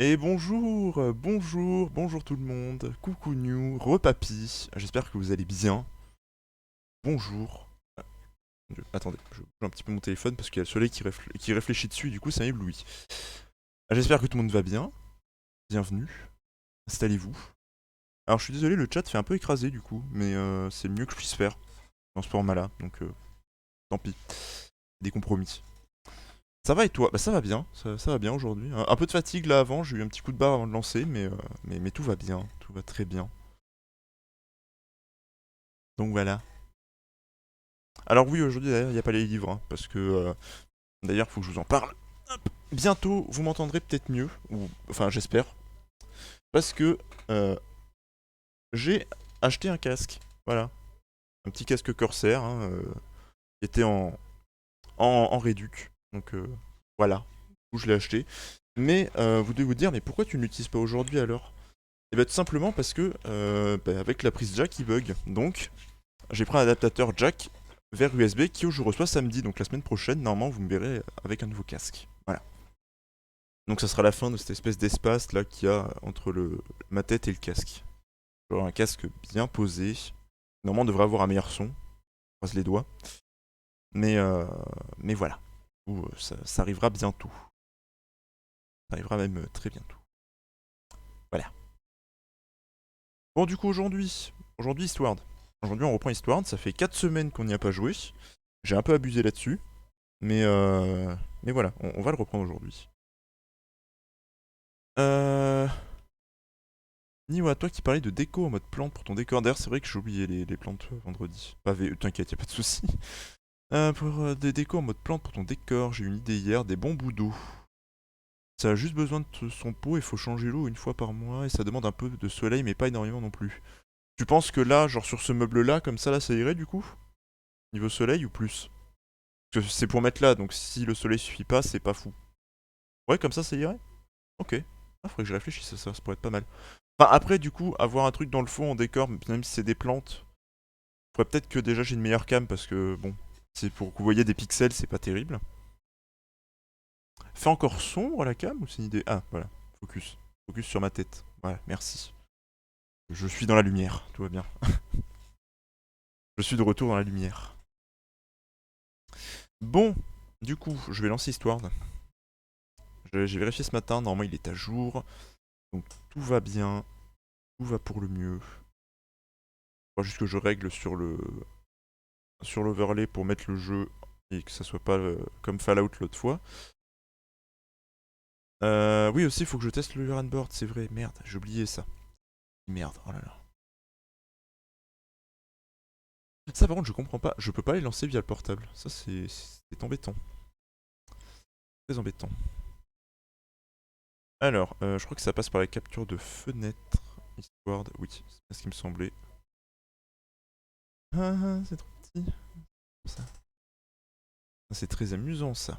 Et bonjour, bonjour tout le monde, coucou New, repapi, j'espère que vous allez bien. Bonjour. Attendez, je bouge un petit peu mon téléphone parce qu'il y a le soleil qui réfléchit dessus, du coup ça m'éblouit. J'espère que tout le monde va bien, bienvenue, installez-vous. Alors je suis désolé, le chat fait un peu écraser du coup, mais c'est le mieux que je puisse faire dans ce format-là, donc tant pis, des compromis. Ça va et toi? Bah ça va bien, ça va bien aujourd'hui. Un peu de fatigue là avant, j'ai eu un petit coup de barre avant de lancer, mais tout va bien, tout va très bien. Donc voilà. Alors oui, aujourd'hui d'ailleurs, il n'y a pas les livres, hein, parce que d'ailleurs, il faut que je vous en parle. Bientôt, vous m'entendrez peut-être mieux, ou enfin j'espère, parce que euh, j'ai acheté un casque. Voilà, un petit casque Corsair hein, qui était en réduc. Donc voilà, où je l'ai acheté. Mais vous devez vous dire, mais pourquoi tu ne l'utilises pas aujourd'hui alors? Et bien tout simplement parce que avec la prise jack il bug. Donc j'ai pris un adaptateur jack vers USB qui je reçois samedi. Donc la semaine prochaine, normalement, vous me verrez avec un nouveau casque. Voilà. Donc ça sera la fin de cette espèce d'espace là qu'il y a entre ma tête et le casque. J'aurai un casque bien posé. Normalement, on devrait avoir un meilleur son. On croise les doigts. Mais, euh, mais voilà. Ça arrivera bientôt. Ça arrivera même très bientôt. Voilà. Bon, du coup, aujourd'hui, Eastward. Aujourd'hui, on reprend Eastward. Ça fait 4 semaines qu'on n'y a pas joué. J'ai un peu abusé là-dessus. Mais, euh, mais voilà, on va le reprendre aujourd'hui. Euh, Niwa, toi qui parlais de déco en mode plante pour ton décor, d'ailleurs c'est vrai que j'ai oublié les plantes vendredi. Pas t'inquiète, y a pas de souci. Pour des décos en mode plante pour ton décor, j'ai eu une idée hier, des bambous d'eau. Ça a juste besoin de son pot, il faut changer l'eau une fois par mois et ça demande un peu de soleil mais pas énormément non plus. Tu penses que là, genre sur ce meuble là, comme ça là, ça irait du coup? Niveau soleil ou plus? Parce que c'est pour mettre là, donc si le soleil suffit pas, c'est pas fou. Ouais, comme ça irait? Ok. Ah, faudrait que je réfléchisse à ça, ça pourrait être pas mal. Enfin, après, du coup, avoir un truc dans le fond en décor, même si c'est des plantes, faudrait peut-être que déjà j'ai une meilleure cam parce que bon, c'est pour que vous voyez des pixels, c'est pas terrible. Fait encore sombre la cam ou c'est une idée? Ah, voilà, focus. Focus sur ma tête. Voilà, merci. Je suis dans la lumière, tout va bien. Je suis de retour dans la lumière. Bon, du coup, je vais lancer Histoire. J'ai vérifié ce matin, normalement il est à jour. Donc tout va bien, tout va pour le mieux. Faut juste que je règle sur l'overlay pour mettre le jeu et que ça soit pas comme Fallout l'autre fois. Oui aussi, il faut que je teste le Board, c'est vrai. Merde, j'ai oublié ça. Merde, oh là là. Ça par contre, je comprends pas. Je peux pas les lancer via le portable. Ça c'est embêtant. Très embêtant. Alors, je crois que ça passe par la capture de fenêtre. Histoire de... Oui, c'est ce qui me semblait. Ah, ah, c'est trop petit. Ça. C'est très amusant ça.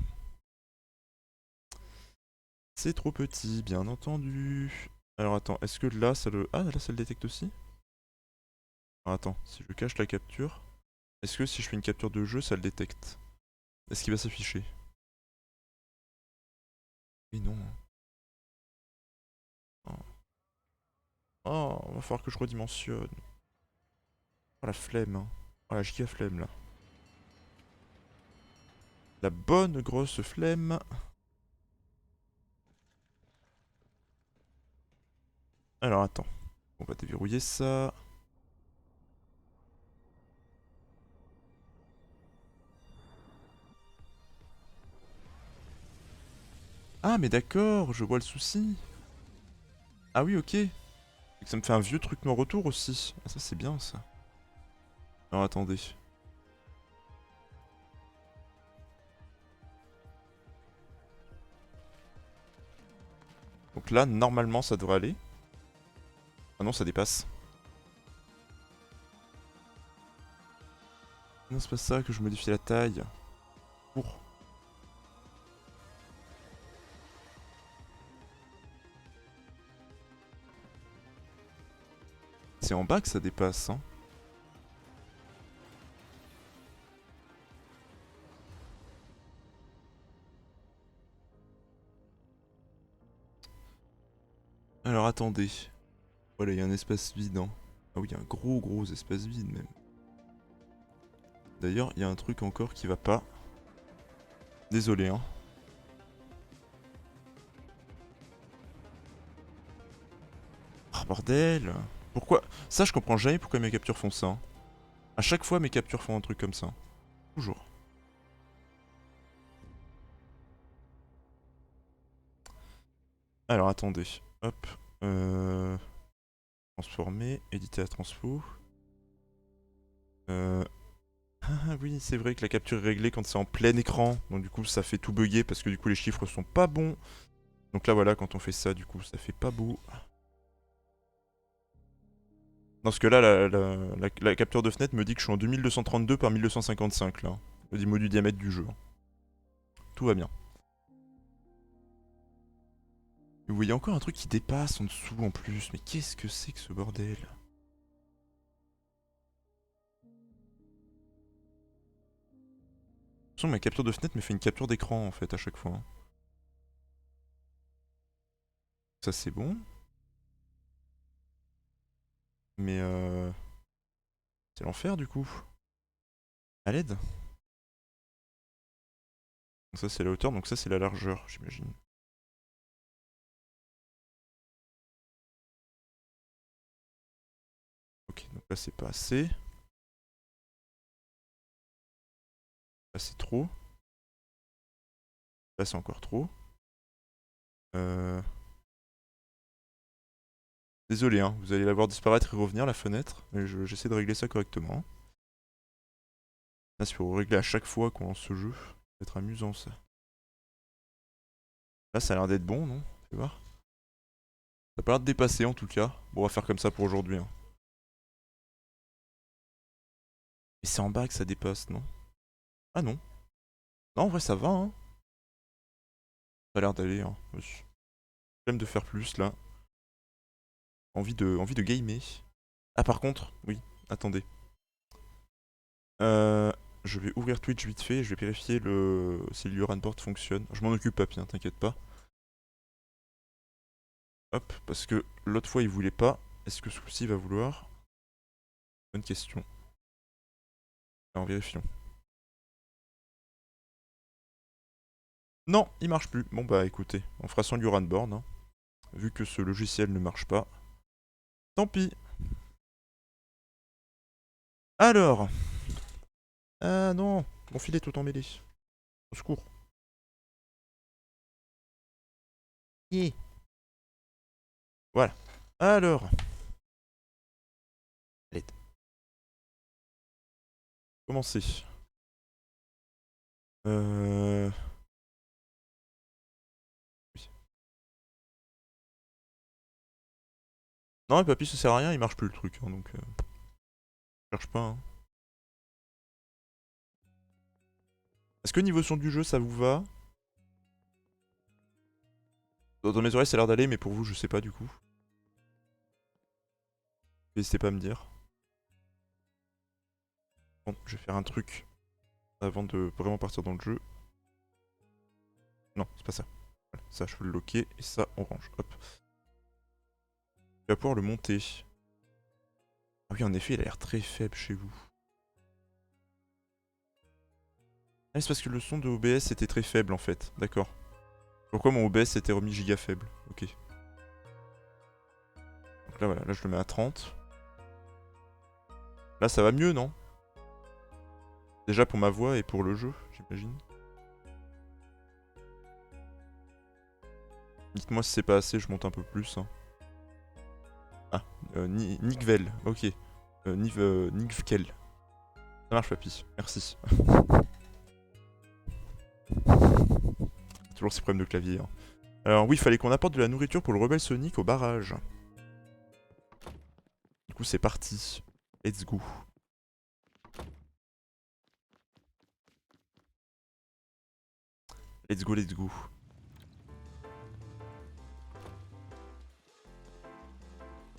C'est trop petit, bien entendu. Alors attends, est-ce que là ça le... Ah là ça le détecte aussi? Alors attends, si je cache la capture, est-ce que si je fais une capture de jeu ça le détecte? Est-ce qu'il va s'afficher? Oui non. Oh. Oh, va falloir que je redimensionne. Oh la flemme, hein. Oh la giga flemme là. La bonne grosse flemme. Alors attends, on va déverrouiller ça. Ah mais d'accord, je vois le souci. Ah oui ok. Ça me fait un vieux truc noir autour aussi. Ah ça c'est bien ça. Alors attendez. Donc là normalement ça devrait aller. Ah non ça dépasse. Non c'est pas ça que je modifie la taille. Pour. C'est en bas que ça dépasse hein. Alors attendez. Voilà, il y a un espace vide. Hein. Ah oui, il y a un gros espace vide même. D'ailleurs, il y a un truc encore qui va pas. Désolé, hein. Ah bordel. Pourquoi? Ça, je comprends jamais pourquoi mes captures font ça. Hein. À chaque fois, mes captures font un truc comme ça. Toujours. Alors attendez. Hop. Transformer. Éditer la transpo. Ah oui, c'est vrai que la capture est réglée quand c'est en plein écran. Donc du coup, ça fait tout bugger parce que du coup, les chiffres sont pas bons. Donc là, voilà, quand on fait ça, du coup, ça fait pas beau. Parce que là, la capture de fenêtre me dit que je suis en 2232 par 1255 là. Le mot du diamètre du jeu. Tout va bien. Vous voyez encore un truc qui dépasse en dessous en plus. Mais qu'est-ce que c'est que ce bordel? De toute façon, ma capture de fenêtre me fait une capture d'écran en fait à chaque fois. Hein. Ça c'est bon. Mais c'est l'enfer du coup. À l'aide. Donc ça c'est la hauteur, donc ça c'est la largeur, j'imagine. Ok, donc là c'est pas assez. Là c'est trop. Là c'est encore trop. Euh... Désolé, hein, vous allez la voir disparaître et revenir la fenêtre. Mais j'essaie de régler ça correctement. Là, si faut régler à chaque fois qu'on lance ce jeu, ça va être amusant ça. Là, ça a l'air d'être bon, non? Tu vois? Ça a pas l'air de dépasser en tout cas. Bon, on va faire comme ça pour aujourd'hui. Hein. Mais c'est en bas que ça dépasse, non? Ah non. Non, en vrai, ça va, hein. Ça a l'air d'aller, hein. Flemme de faire plus là. Envie de gamer. Ah, par contre, oui, attendez. Euh, je vais ouvrir Twitch vite fait et je vais vérifier si le Board fonctionne. Je m'en occupe, papy, hein, t'inquiète pas. Hop, parce que l'autre fois il voulait pas. Est-ce que ce coup-ci il va vouloir? Bonne question. Alors vérifions. Non, il marche plus. Bon bah écoutez, on fera sans Board, hein. Vu que ce logiciel ne marche pas. Tant pis. Alors. Ah non, mon filet est tout emmêlé. Au secours. Yeah. Voilà. Alors. Allez. Commencer. Oui. Non, mais papy, ça sert à rien, il marche plus le truc, hein, donc cherche pas. Hein. Est-ce que niveau son du jeu, ça vous va? Dans mes oreilles, ça a l'air d'aller, mais pour vous, je sais pas du coup. N'hésitez pas à me dire. Bon, je vais faire un truc avant de vraiment partir dans le jeu. Non, c'est pas ça. Voilà, ça, je peux le loquer, et ça, on range. Hop. Tu vas pouvoir le monter. Ah oui, en effet, il a l'air très faible chez vous. Ah, c'est parce que le son de OBS était très faible en fait. D'accord. Pourquoi mon OBS était remis giga faible? Ok. Donc là, voilà, là je le mets à 30. Là, ça va mieux, non? Déjà pour ma voix et pour le jeu, j'imagine. Dites-moi si c'est pas assez, je monte un peu plus. Hein. Ah, Nickvel, ok. Nickvel. Ça marche, papy. Merci. Toujours ces problèmes de clavier. Hein. Alors oui, il fallait qu'on apporte de la nourriture pour le rebelle Sonic au barrage. Du coup, c'est parti. Let's go. Let's go, let's go.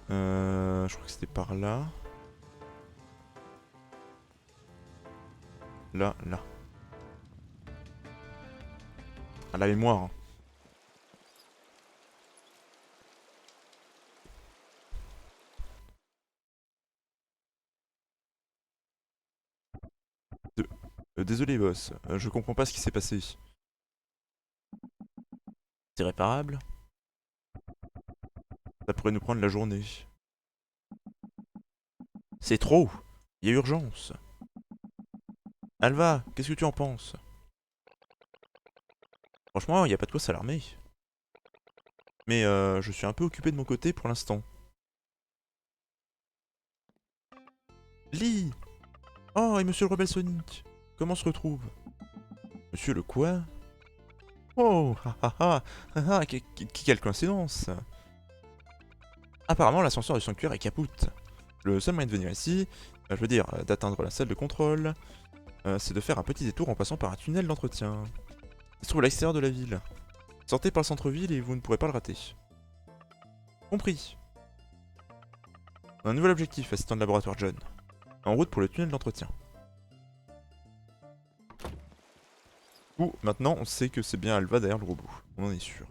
Je crois que c'était par là. Là, là. À la mémoire. Hein. Désolé boss, je comprends pas ce qui s'est passé. C'est réparable? Ça pourrait nous prendre la journée. C'est trop! Il y a urgence. Alva, qu'est-ce que tu en penses? Franchement, il n'y a pas de quoi s'alarmer. Mais je suis un peu occupé de mon côté pour l'instant. Lee! Oh, et monsieur le rebelle Sonic? Comment se retrouve? Monsieur le quoi? Oh, quelle coïncidence! Apparemment, l'ascenseur du sanctuaire est capoute. Le seul moyen de venir ici, je veux dire, d'atteindre la salle de contrôle, c'est de faire un petit détour en passant par un tunnel d'entretien. Il se trouve à l'extérieur de la ville. Sortez par le centre-ville et vous ne pourrez pas le rater. Compris. Un nouvel objectif, assistant de laboratoire John. En route pour le tunnel d'entretien. Maintenant, on sait que c'est bien Alva derrière le robot. On en est sûr.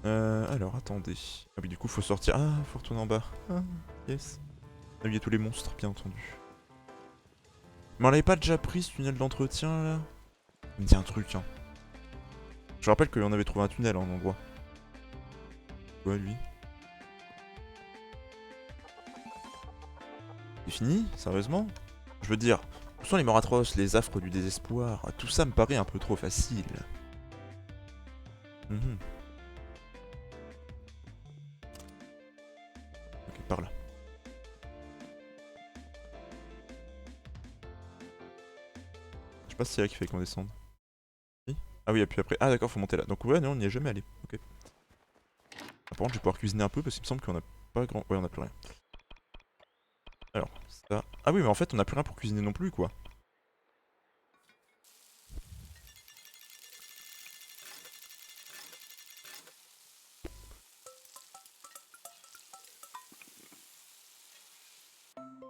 Alors, attendez. Ah oui, du coup, faut sortir. Ah, faut retourner en bas. Ah, yes. Ah oui, il y a tous les monstres, bien entendu. Mais on l'avait pas déjà pris, ce tunnel d'entretien, là? Il me dit un truc, hein. Je rappelle qu'on avait trouvé un tunnel en endroit. Quoi, lui? C'est fini? Sérieusement? Je veux dire, où sont les morts atroces, les affres du désespoir? Tout ça me paraît un peu trop facile. Ok, par là. Je sais pas si c'est là qu'il fait qu'on descende. Si. Ah oui, et puis après. Ah d'accord, faut monter là. Donc ouais, non, on n'y est jamais allé. Ok. Par contre, je vais pouvoir cuisiner un peu parce qu'il me semble qu'on a pas grand. Ouais, on a plus rien. Alors, ça. Ah oui, mais en fait, on a plus rien pour cuisiner non plus, quoi.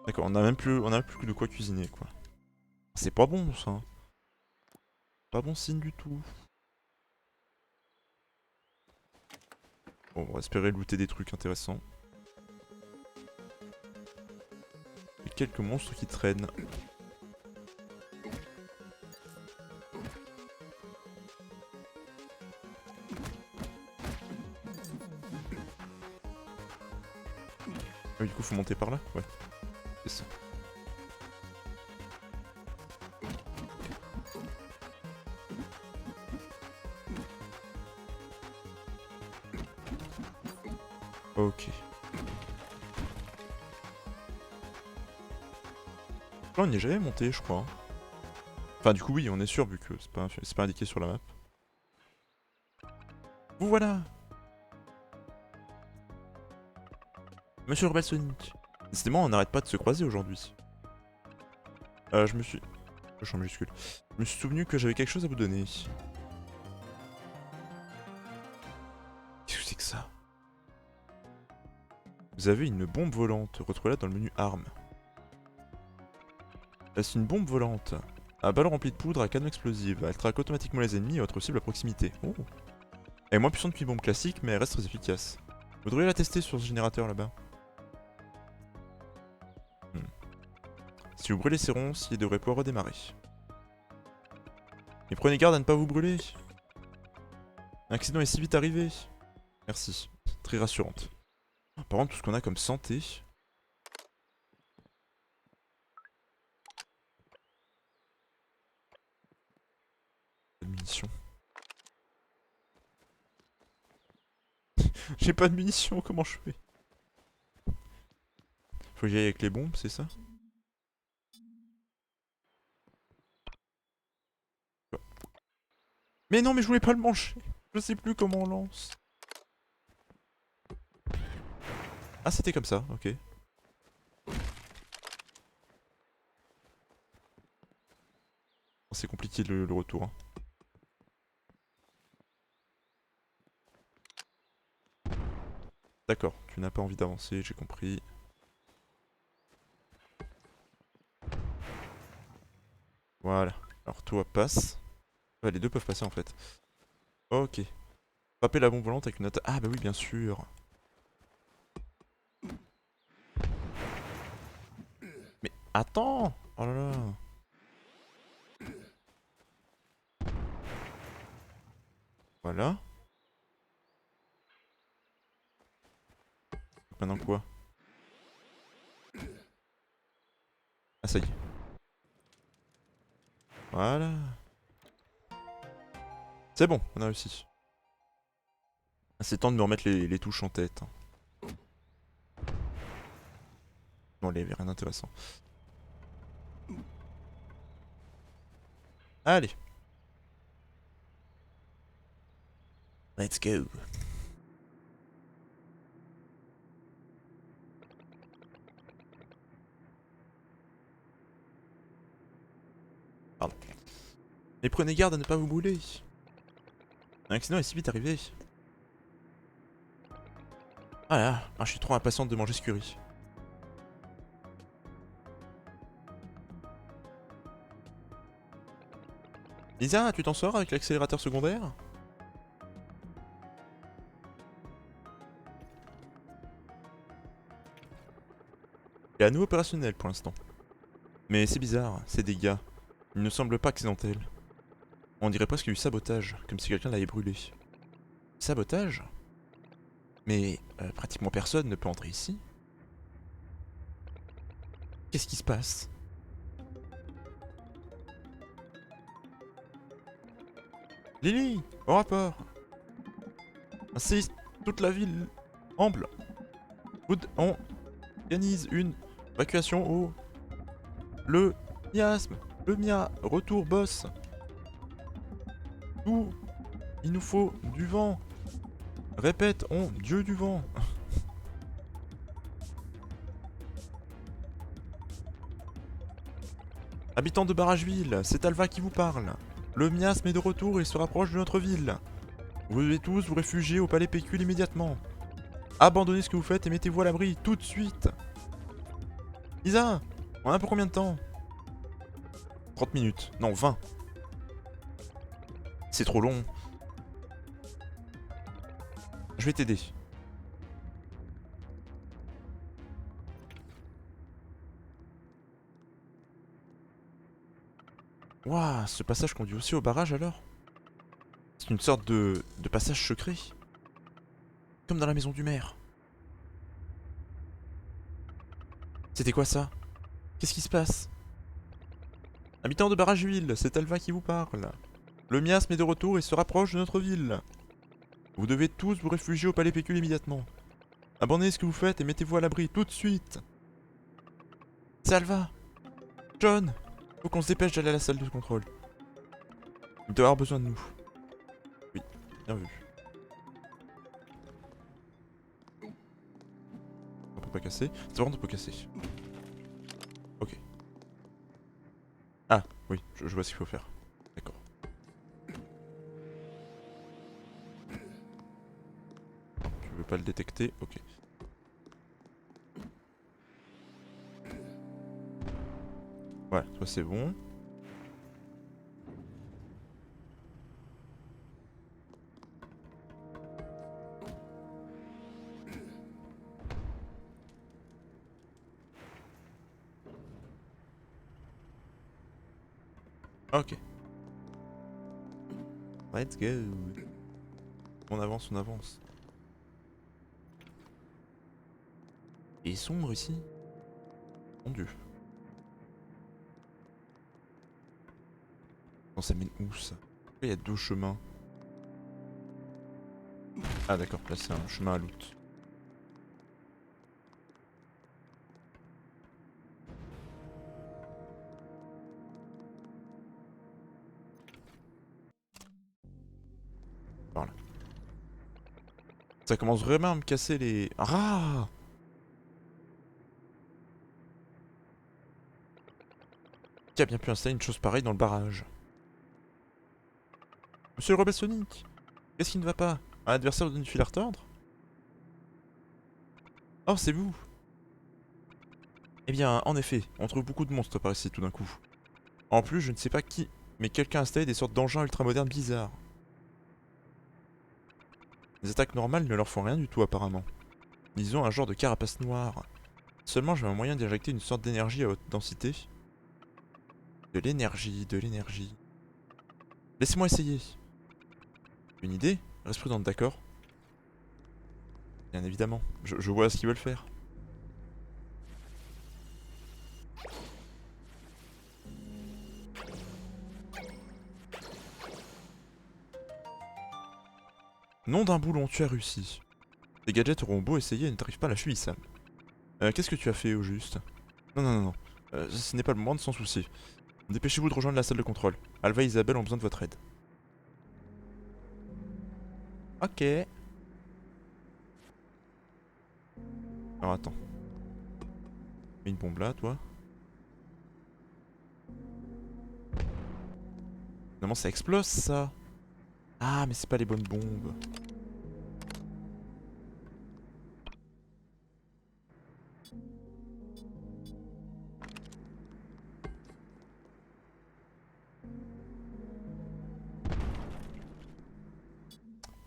D'accord, on a même plus que de quoi cuisiner, quoi. C'est pas bon, ça. Pas bon signe du tout. Bon, on va espérer looter des trucs intéressants. Et quelques monstres qui traînent. Ah, du coup, faut monter par là? Ouais. C'est ça. Ok. Là, on n'y est jamais monté, je crois. Enfin, du coup, oui, on est sûr, vu que c'est pas indiqué sur la map. Vous voilà! Monsieur le rebelle Sonic. Décidément, on n'arrête pas de se croiser aujourd'hui. Je me suis... Je suis en majuscule. Je me suis souvenu que j'avais quelque chose à vous donner. Qu'est-ce que c'est que ça? Vous avez une bombe volante. Retrouvez-la dans le menu armes. C'est une bombe volante. Un ballon rempli de poudre à canon explosive. Elle traque automatiquement les ennemis et votre cible à proximité. Oh. Elle est moins puissante qu'une bombe classique, mais elle reste très efficace. Vous devriez la tester sur ce générateur là-bas. Si vous brûlez ces ronces, il devrait pouvoir redémarrer. Mais prenez garde à ne pas vous brûler. L'accident est si vite arrivé. Merci. Très rassurante. Par contre, tout ce qu'on a comme santé... Pas de munitions. J'ai pas de munitions, comment je fais? Faut que j'y aille avec les bombes, c'est ça? Mais non, mais je voulais pas le manger. Je sais plus comment on lance. Ah, c'était comme ça, ok. C'est compliqué le retour. Hein. D'accord, tu n'as pas envie d'avancer, j'ai compris. Voilà. Alors toi passe. Ouais, les deux peuvent passer en fait. Ok. Frapper la bombe volante avec une attaque. Ah bah oui, bien sûr. Mais attends! Oh là là. Voilà. Maintenant quoi? Ah ça y est. Voilà. C'est bon, on a réussi. C'est temps de me remettre les touches en tête. Bon, il y avait rien d'intéressant. Allez. Let's go. Pardon. Mais prenez garde à ne pas vous brûler. Un accident est si vite arrivé. Ah là, je suis trop impatiente de manger ce curry. Lisa, tu t'en sors avec l'accélérateur secondaire? Il est à nouveau opérationnel pour l'instant. Mais c'est bizarre, ces dégâts. Ils ne semblent pas accidentels. On dirait presque du sabotage, comme si quelqu'un l'avait brûlé. Sabotage? Mais pratiquement personne ne peut entrer ici. Qu'est-ce qui se passe? Lily, au rapport. Ainsi, toute la ville tremble. On organise une évacuation au... Le miasme, le mia, retour boss. Tout, il nous faut du vent. Répète, Dieu du vent. Habitants de Barrageville, c'est Alva qui vous parle. Le miasme est de retour et il se rapproche de notre ville. Vous devez tous vous réfugier au palais Pécule immédiatement. Abandonnez ce que vous faites et mettez-vous à l'abri tout de suite. Isa, on a pour combien de temps? 30 minutes. Non, 20. C'est trop long. Je vais t'aider. Waouh, ce passage conduit aussi au barrage alors? C'est une sorte de passage secret. Comme dans la maison du maire. C'était quoi ça? Qu'est-ce qui se passe? Habitants de Barrageville, c'est Alva qui vous parle. Le miasme est de retour et se rapproche de notre ville. Vous devez tous vous réfugier au palais Pécule immédiatement. Abandonnez ce que vous faites et mettez-vous à l'abri tout de suite. C'est Alva. John, faut qu'on se dépêche d'aller à la salle de contrôle. Il doit avoir besoin de nous. Oui, bien vu. On peut pas casser. C'est vrai, on peut casser. Ok. Ah, oui, je vois ce qu'il faut faire. D'accord. Je veux pas le détecter, ok. Ouais, toi c'est bon. Ok. Let's go. On avance, on avance. Il est sombre ici. Mon dieu. Non, ça mène où ça? Il y a deux chemins. Ah d'accord, là c'est un chemin à loot. Par là. Ça commence vraiment à me casser les... Ah! Qui a bien pu installer une chose pareille dans le barrage? Monsieur le rebelle Sonic, qu'est-ce qui ne va pas? Un adversaire vous donne une file à retordre? Oh, c'est vous! Eh bien, en effet, on trouve beaucoup de monstres par ici tout d'un coup. En plus, je ne sais pas qui, mais quelqu'un a installé des sortes d'engins ultramodernes bizarres. Les attaques normales ne leur font rien du tout apparemment. Ils ont un genre de carapace noire. Seulement, j'ai un moyen d'injecter une sorte d'énergie à haute densité. De l'énergie, de l'énergie. Laissez-moi essayer. Une idée? Reste prudente, d'accord? Bien évidemment. Je vois ce qu'ils veulent faire. Nom d'un boulon, tu as réussi. Les gadgets auront beau essayer et ne t'arrive pas à la cheville, Sam. Qu'est-ce que tu as fait au juste? Non, non, non, non. Ce n'est pas le moment de s'en soucier. Dépêchez-vous de rejoindre la salle de contrôle. Alva et Isabelle ont besoin de votre aide. Ok. Alors attends. Mets une bombe là, toi. Normalement ça explose ça. Ah mais c'est pas les bonnes bombes.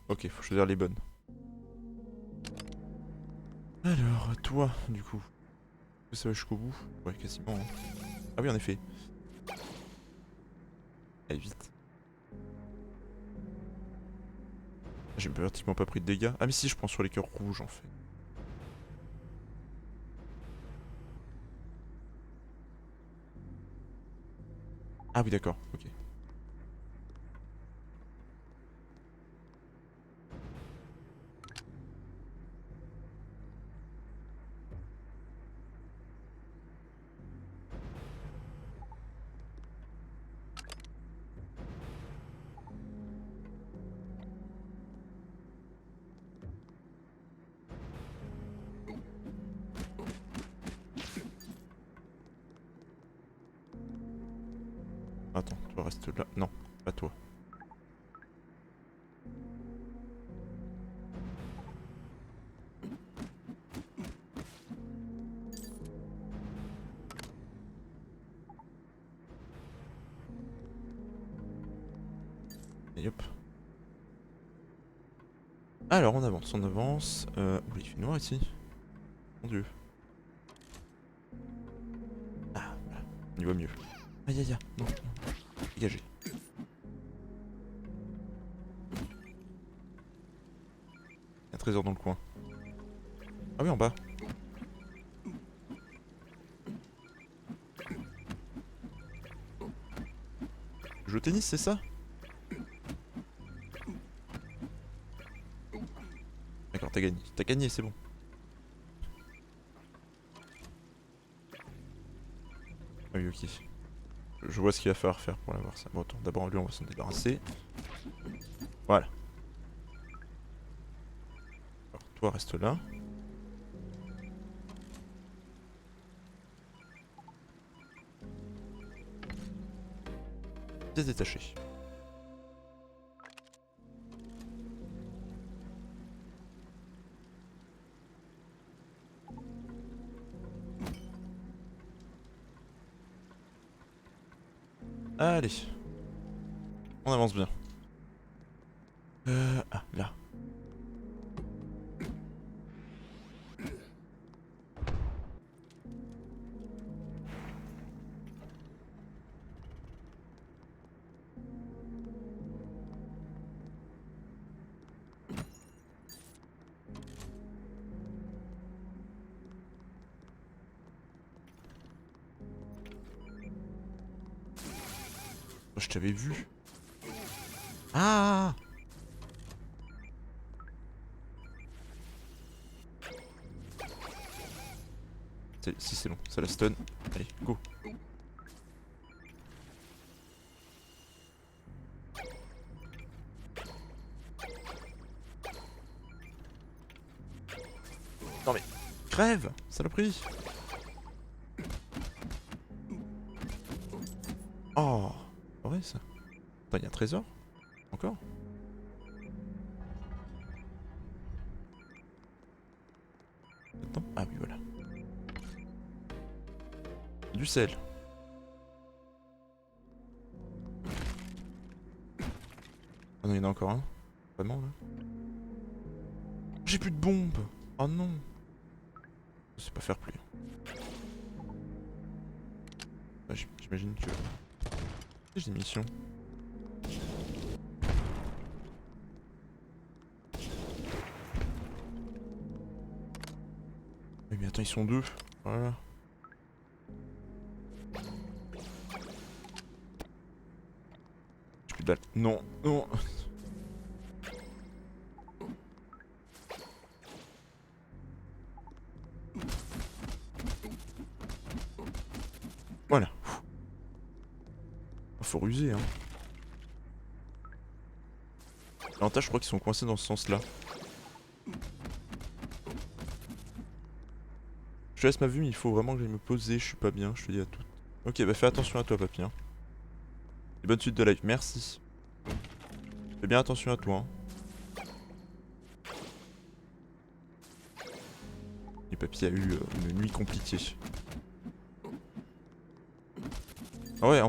Ok, faut choisir les bonnes. Alors, toi, du coup. Est-ce que ça va jusqu'au bout? Ouais, quasiment. Hein. Ah oui, en effet. Allez, vite. J'ai pratiquement pas pris de dégâts. Ah mais si, je prends sur les cœurs rouges en fait. Ah oui, d'accord, ok. Attends, toi reste là. Non, pas toi. Et hop. Alors, on avance, on avance. Oui, il fait noir ici. Mon dieu. Ah, voilà. On y voit mieux. Aïe aïe aïe. Non, non. Dégagez. Il y a un trésor dans le coin. Ah oui, en bas. Tu joues au tennis, c'est ça? D'accord, t'as gagné. T'as gagné, c'est bon. Ah oui, ok. Je vois ce qu'il va falloir faire pour l'avoir ça. Bon, attends, d'abord lui, on va s'en débarrasser. Voilà. Alors, toi, reste là. Pièce détachée. Allez. On avance bien. Ah, là. Je t'avais vu. Ah! Si c'est bon, ça la stun. Allez, go. Non mais, crève, saloperie. Oh, c'est vrai ça. Attends, y'a un trésor? Encore? Attends. Ah oui, voilà. Du sel. Ah non, y'en a encore un. Vraiment là? J'ai plus de bombes. Oh non. Je sais pas faire plus. Bah, j'imagine que... J'ai des missions. Oui, mais attends, ils sont deux. Voilà. J'ai plus de balles. Non, non. Voilà. Faut ruser, hein. L'avantage, je crois qu'ils sont coincés dans ce sens-là. Je te laisse ma vue, mais il faut vraiment que j'aille me poser. Je suis pas bien, je te dis à tout. Ok, bah fais attention à toi, papy. Hein. Et bonne suite de live, merci. Fais bien attention à toi. Hein. Et papy a eu une nuit compliquée. Ah ouais,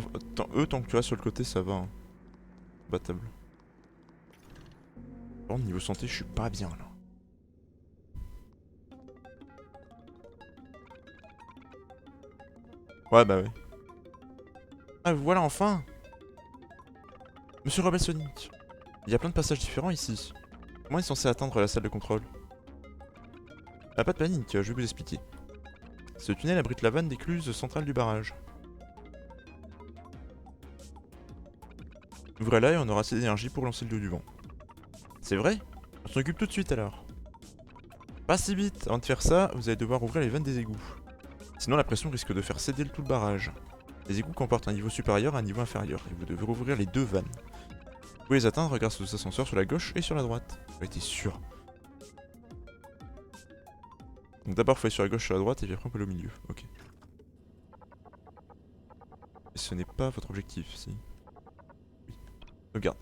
eux, tant que tu vas sur le côté, ça va. Hein. Battable. Par contre, niveau santé, je suis pas bien là. Ouais, bah ouais. Ah, voilà, enfin! Monsieur Rebel Sonic, il y a plein de passages différents ici. Comment est censé atteindre la salle de contrôle? Ah, pas de panique, je vais vous expliquer. Ce tunnel abrite la vanne d'écluse centrale du barrage. Ouvrez-la et on aura assez d'énergie pour lancer le dos du vent. C'est vrai? On s'en occupe tout de suite alors. Pas si vite, avant de faire ça, vous allez devoir ouvrir les vannes des égouts. Sinon la pression risque de faire céder tout le barrage. Les égouts comportent un niveau supérieur et un niveau inférieur, et vous devez rouvrir les deux vannes. Vous pouvez les atteindre grâce aux ascenseurs sur la gauche et sur la droite. J'en étais sûr. Donc d'abord faut aller sur la gauche, sur la droite, et puis après on peut aller au milieu. Ok. Et ce n'est pas votre objectif, si. Oui. Regardez.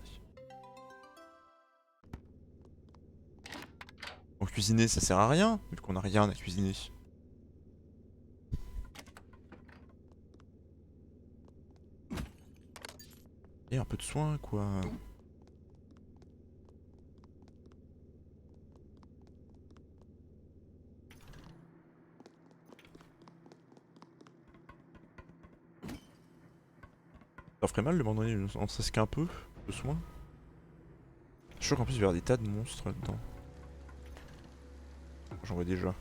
Bon, cuisiner ça sert à rien, vu qu'on a rien à cuisiner. Et un peu de soin, quoi. Ça ferait mal de m'abandonner en serait-ce qu'un peu de soin. Je suis sûr qu'en plus il va y avoir des tas de monstres là-dedans. J'en vois déjà.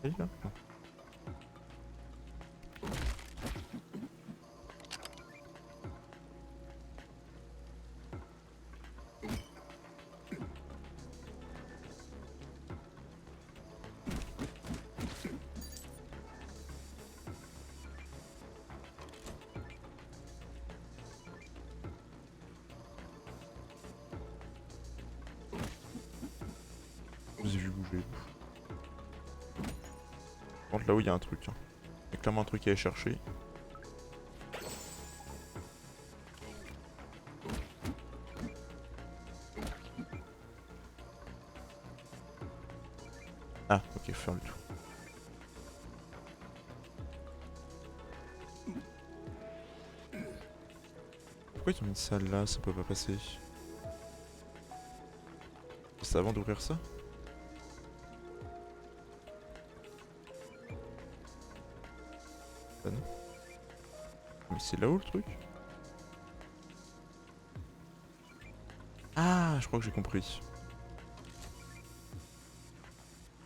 Allez, là. Non. Je vous ai vu bouger. Par contre là où il y a un truc. Hein. Il y a clairement un truc à aller chercher. Ah ok, faut faire le tour. Pourquoi ils ont mis une salle là? Ça peut pas passer. C'est avant d'ouvrir ça? Ah non. Mais c'est là-haut le truc? Ah, je crois que j'ai compris.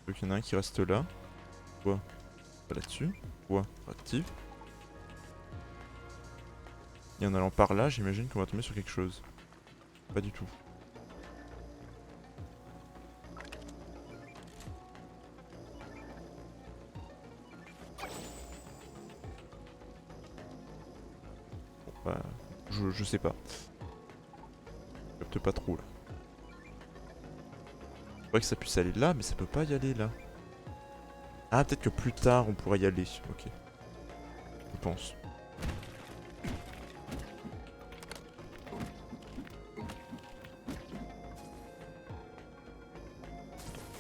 Donc il y en a un qui reste là. Quoi? Pas là-dessus. Quoi? Active. Et en allant par là, j'imagine qu'on va tomber sur quelque chose. Pas du tout. Bon, bah, je sais pas. Je capte pas trop là. Faudrait que ça puisse aller là, mais ça peut pas y aller là. Ah, peut-être que plus tard on pourrait y aller. Ok. Je pense.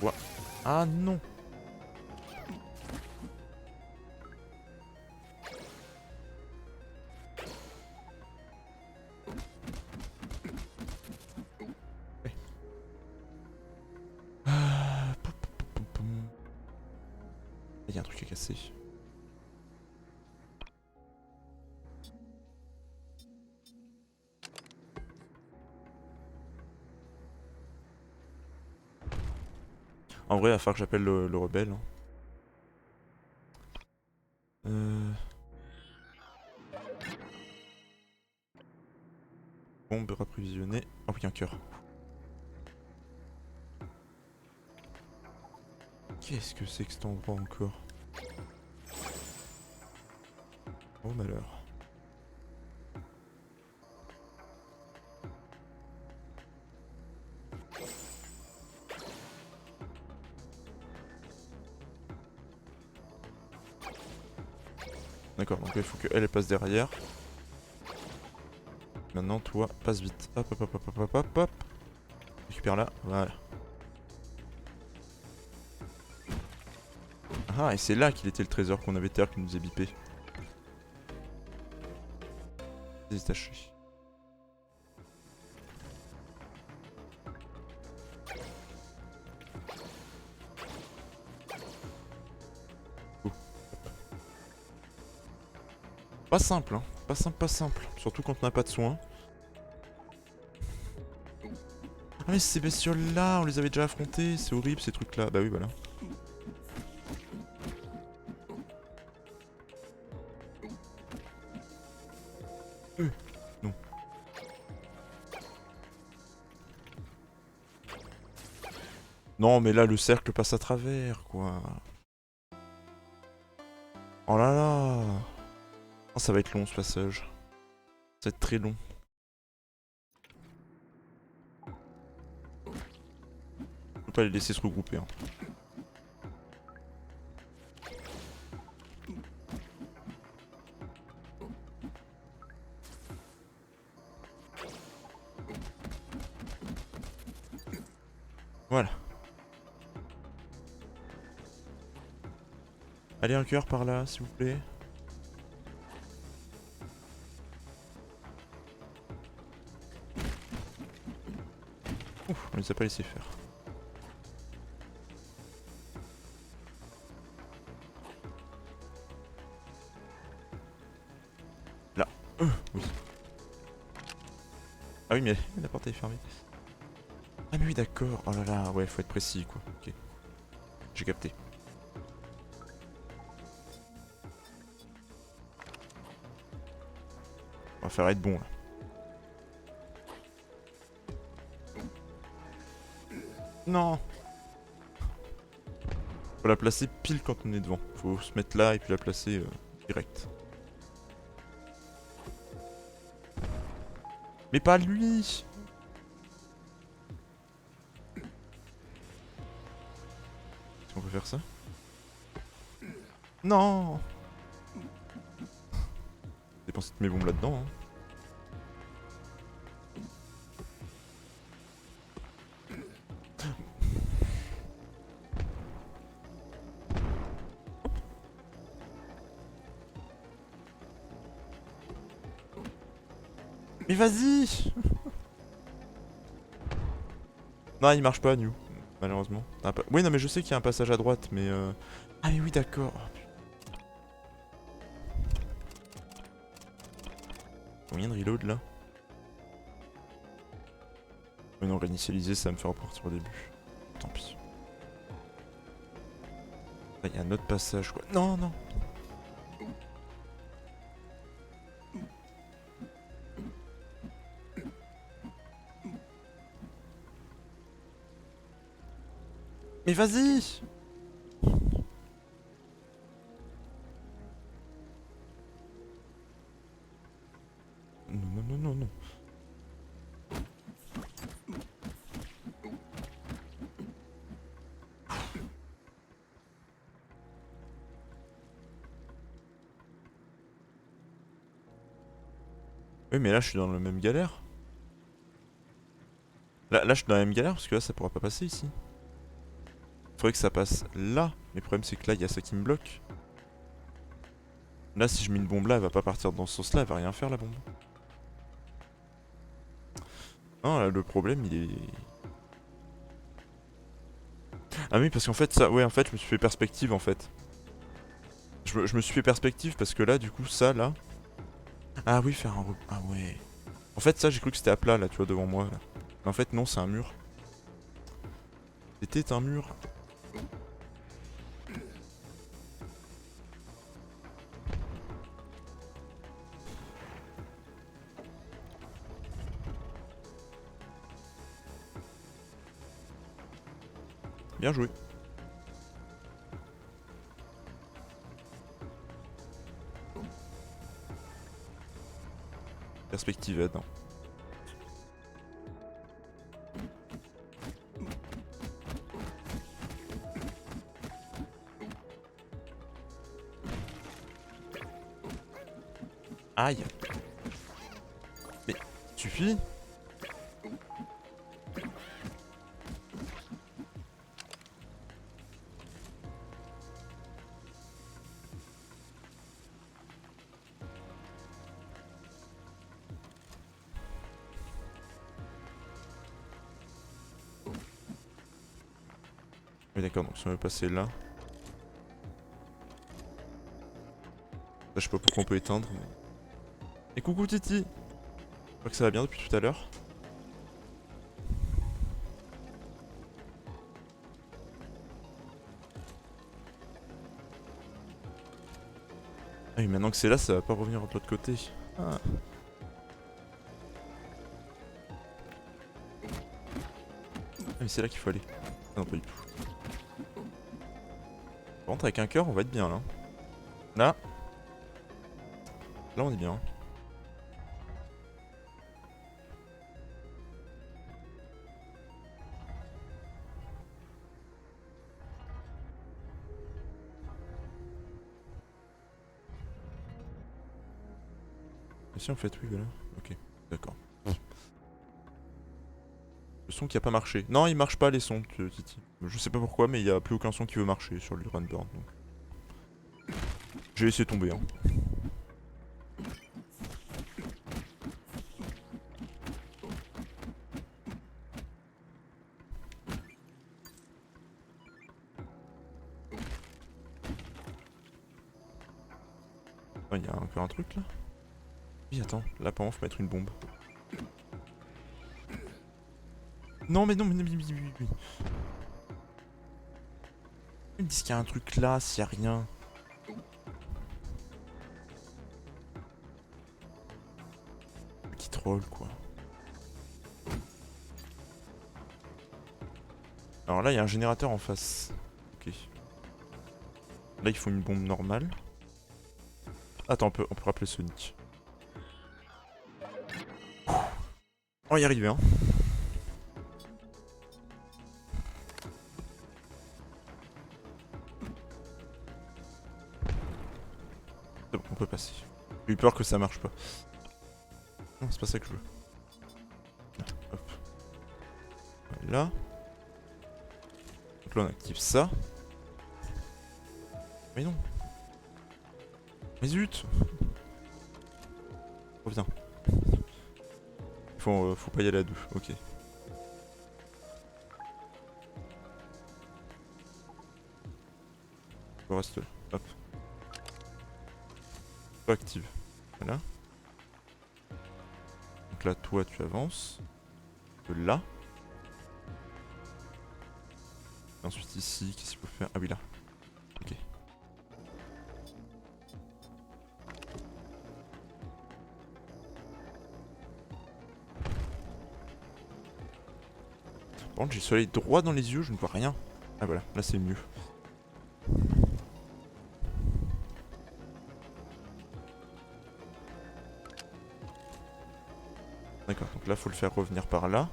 Ouais. Ah non. Ouais. Ah, il y a un truc à casser. En vrai, il va falloir que j'appelle le rebelle. Hein. Bombe approvisionnée. Oh oui, un cœur. Qu'est-ce que c'est que cet endroit encore? Oh malheur. D'accord, donc il faut qu'elle passe derrière. Maintenant, toi, passe vite. Hop, hop, hop, hop, hop, hop, hop, hop. Récupère là, voilà. Ah, et c'est là qu'il était le trésor qu'on avait terre qui nous a bipé. Détaché. Oh. Pas simple, hein. Pas simple, pas simple. Surtout quand on n'a pas de soins. Ah mais ces bestioles là, on les avait déjà affrontées, c'est horrible ces trucs là. Bah oui voilà. Non. Non mais là le cercle passe à travers quoi. Oh là là. Oh, ça va être long ce passage. Ça va être très long. Faut pas les laisser se regrouper. Hein. Voilà. Allez un cœur par là s'il vous plaît. Ouf, on les a pas laissé faire. Là. Oui. Ah oui mais la porte est fermée. Ah mais oui d'accord. Oh là là, ouais faut être précis quoi. Ok. J'ai capté. On va faire être bon là. Non. Faut la placer pile quand on est devant. Faut se mettre là et puis la placer direct. Mais pas lui. Est-ce qu'on peut faire ça? Non. Dépenser toutes mes bombes là-dedans. Hein. Mais vas-y. Non, il marche pas, New. Malheureusement. Oui, non, mais je sais qu'il y a un passage à droite, mais... Ah mais oui, d'accord. Combien de reload, là? Oui, non, réinitialiser, ça va me faire repartir au début. Tant pis. Il y a un autre passage, quoi. Non, non. Mais vas-y. Non, non, non, non, non. Oui, mais là, je suis dans la même galère. Là, je suis dans la même galère, parce que là, ça pourra pas passer, ici. Faudrait que ça passe là. Mais le problème, c'est que là, il y a ça qui me bloque. Là, si je mets une bombe là, elle va pas partir dans ce sens-là, elle va rien faire, la bombe. Non, là, le problème, il est... Ah oui, parce qu'en fait, ça... Ouais, en fait, je me suis fait perspective, en fait. Je me suis fait perspective, parce que là, du coup, ça, là... Ah oui, faire un... Ah ouais... En fait, ça, j'ai cru que c'était à plat, là, tu vois, devant moi, là. Mais en fait, non, c'est un mur. C'était un mur. Bien joué. Perspective aide. Aïe. Mais suffit. Oui d'accord, donc si on veut passer là. Là je sais pas pourquoi on peut éteindre. Mais... Et coucou Titi. Je crois que ça va bien depuis tout à l'heure. Ah oui, maintenant que c'est là, ça va pas revenir de l'autre côté. Ah. Ah mais c'est là qu'il faut aller. Ah non pas du tout. Par contre avec un cœur on va être bien là. Là. Là on est bien. Et si en fait oui voilà. Ok, d'accord. Le son qui a pas marché. Non il marche pas les sons Titi. Je sais pas pourquoi mais il y a plus aucun son qui veut marcher sur le Runburn donc. J'ai laissé tomber hein. Oh, il y a encore un truc là. Oui attends, là apparemment faut mettre une bombe. Non mais non mais oui. Ils me disent qu'il y a un truc là s'il y a rien. Qui troll quoi. Alors là il y a un générateur en face. Ok. Là il faut une bombe normale. Attends on peut rappeler Sonic. On va y arriver hein. C'est bon, on peut passer. J'ai eu peur que ça marche pas. Non, c'est pas ça que je veux. Là, hop. Voilà. Donc là on active ça. Mais non. Mais zut. Reviens. Faut pas y aller à deux, ok. On reste là, hop. Toi active. Voilà. Donc là, toi, tu avances. De là. Et ensuite ici, qu'est-ce qu'il faut faire? Ah oui, là. Ok. Par contre, j'ai le soleil droit dans les yeux, je ne vois rien. Ah voilà, là c'est mieux. D'accord, donc là faut le faire revenir par là.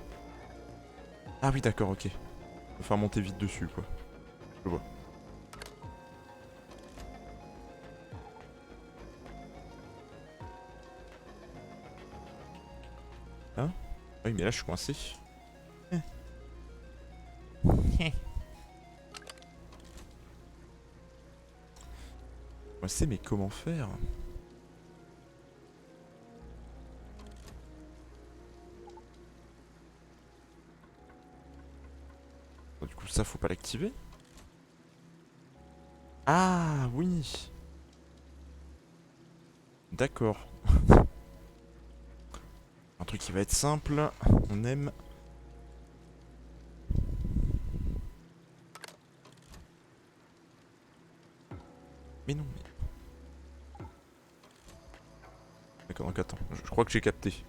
Ah oui d'accord, ok. Faut faire monter vite dessus quoi. Je vois. Hein? Ah oui mais là je suis coincé. Coincé mais comment faire? Bon, du coup ça faut pas l'activer. Ah oui. D'accord. Un truc qui va être simple, on aime. Mais non, mais... D'accord, donc attends, je crois que j'ai capté.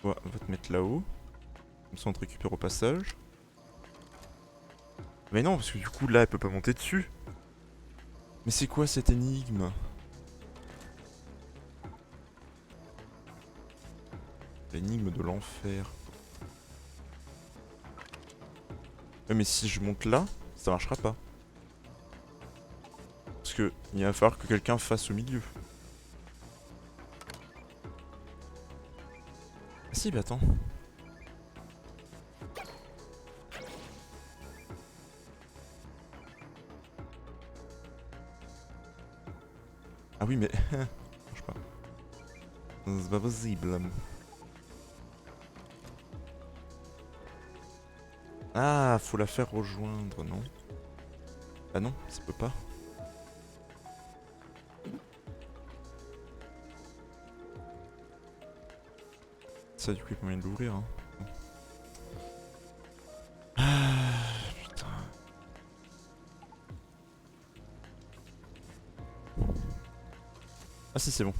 Ouais, on va te mettre là-haut. Comme ça on te récupère au passage. Mais non, parce que du coup, là, elle peut pas monter dessus. Mais c'est quoi cette énigme? L'énigme de l'enfer. Ouais, mais si je monte là, ça marchera pas. Parce que il va falloir que quelqu'un fasse au milieu. Ah si, bah attends. Ah oui, mais... ça marche pas. C'est pas possible. Ah, faut la faire rejoindre, non? Ah non, ça peut pas. Ça, du coup, il y a moyen de l'ouvrir, hein. Ah, putain. Ah si, c'est bon.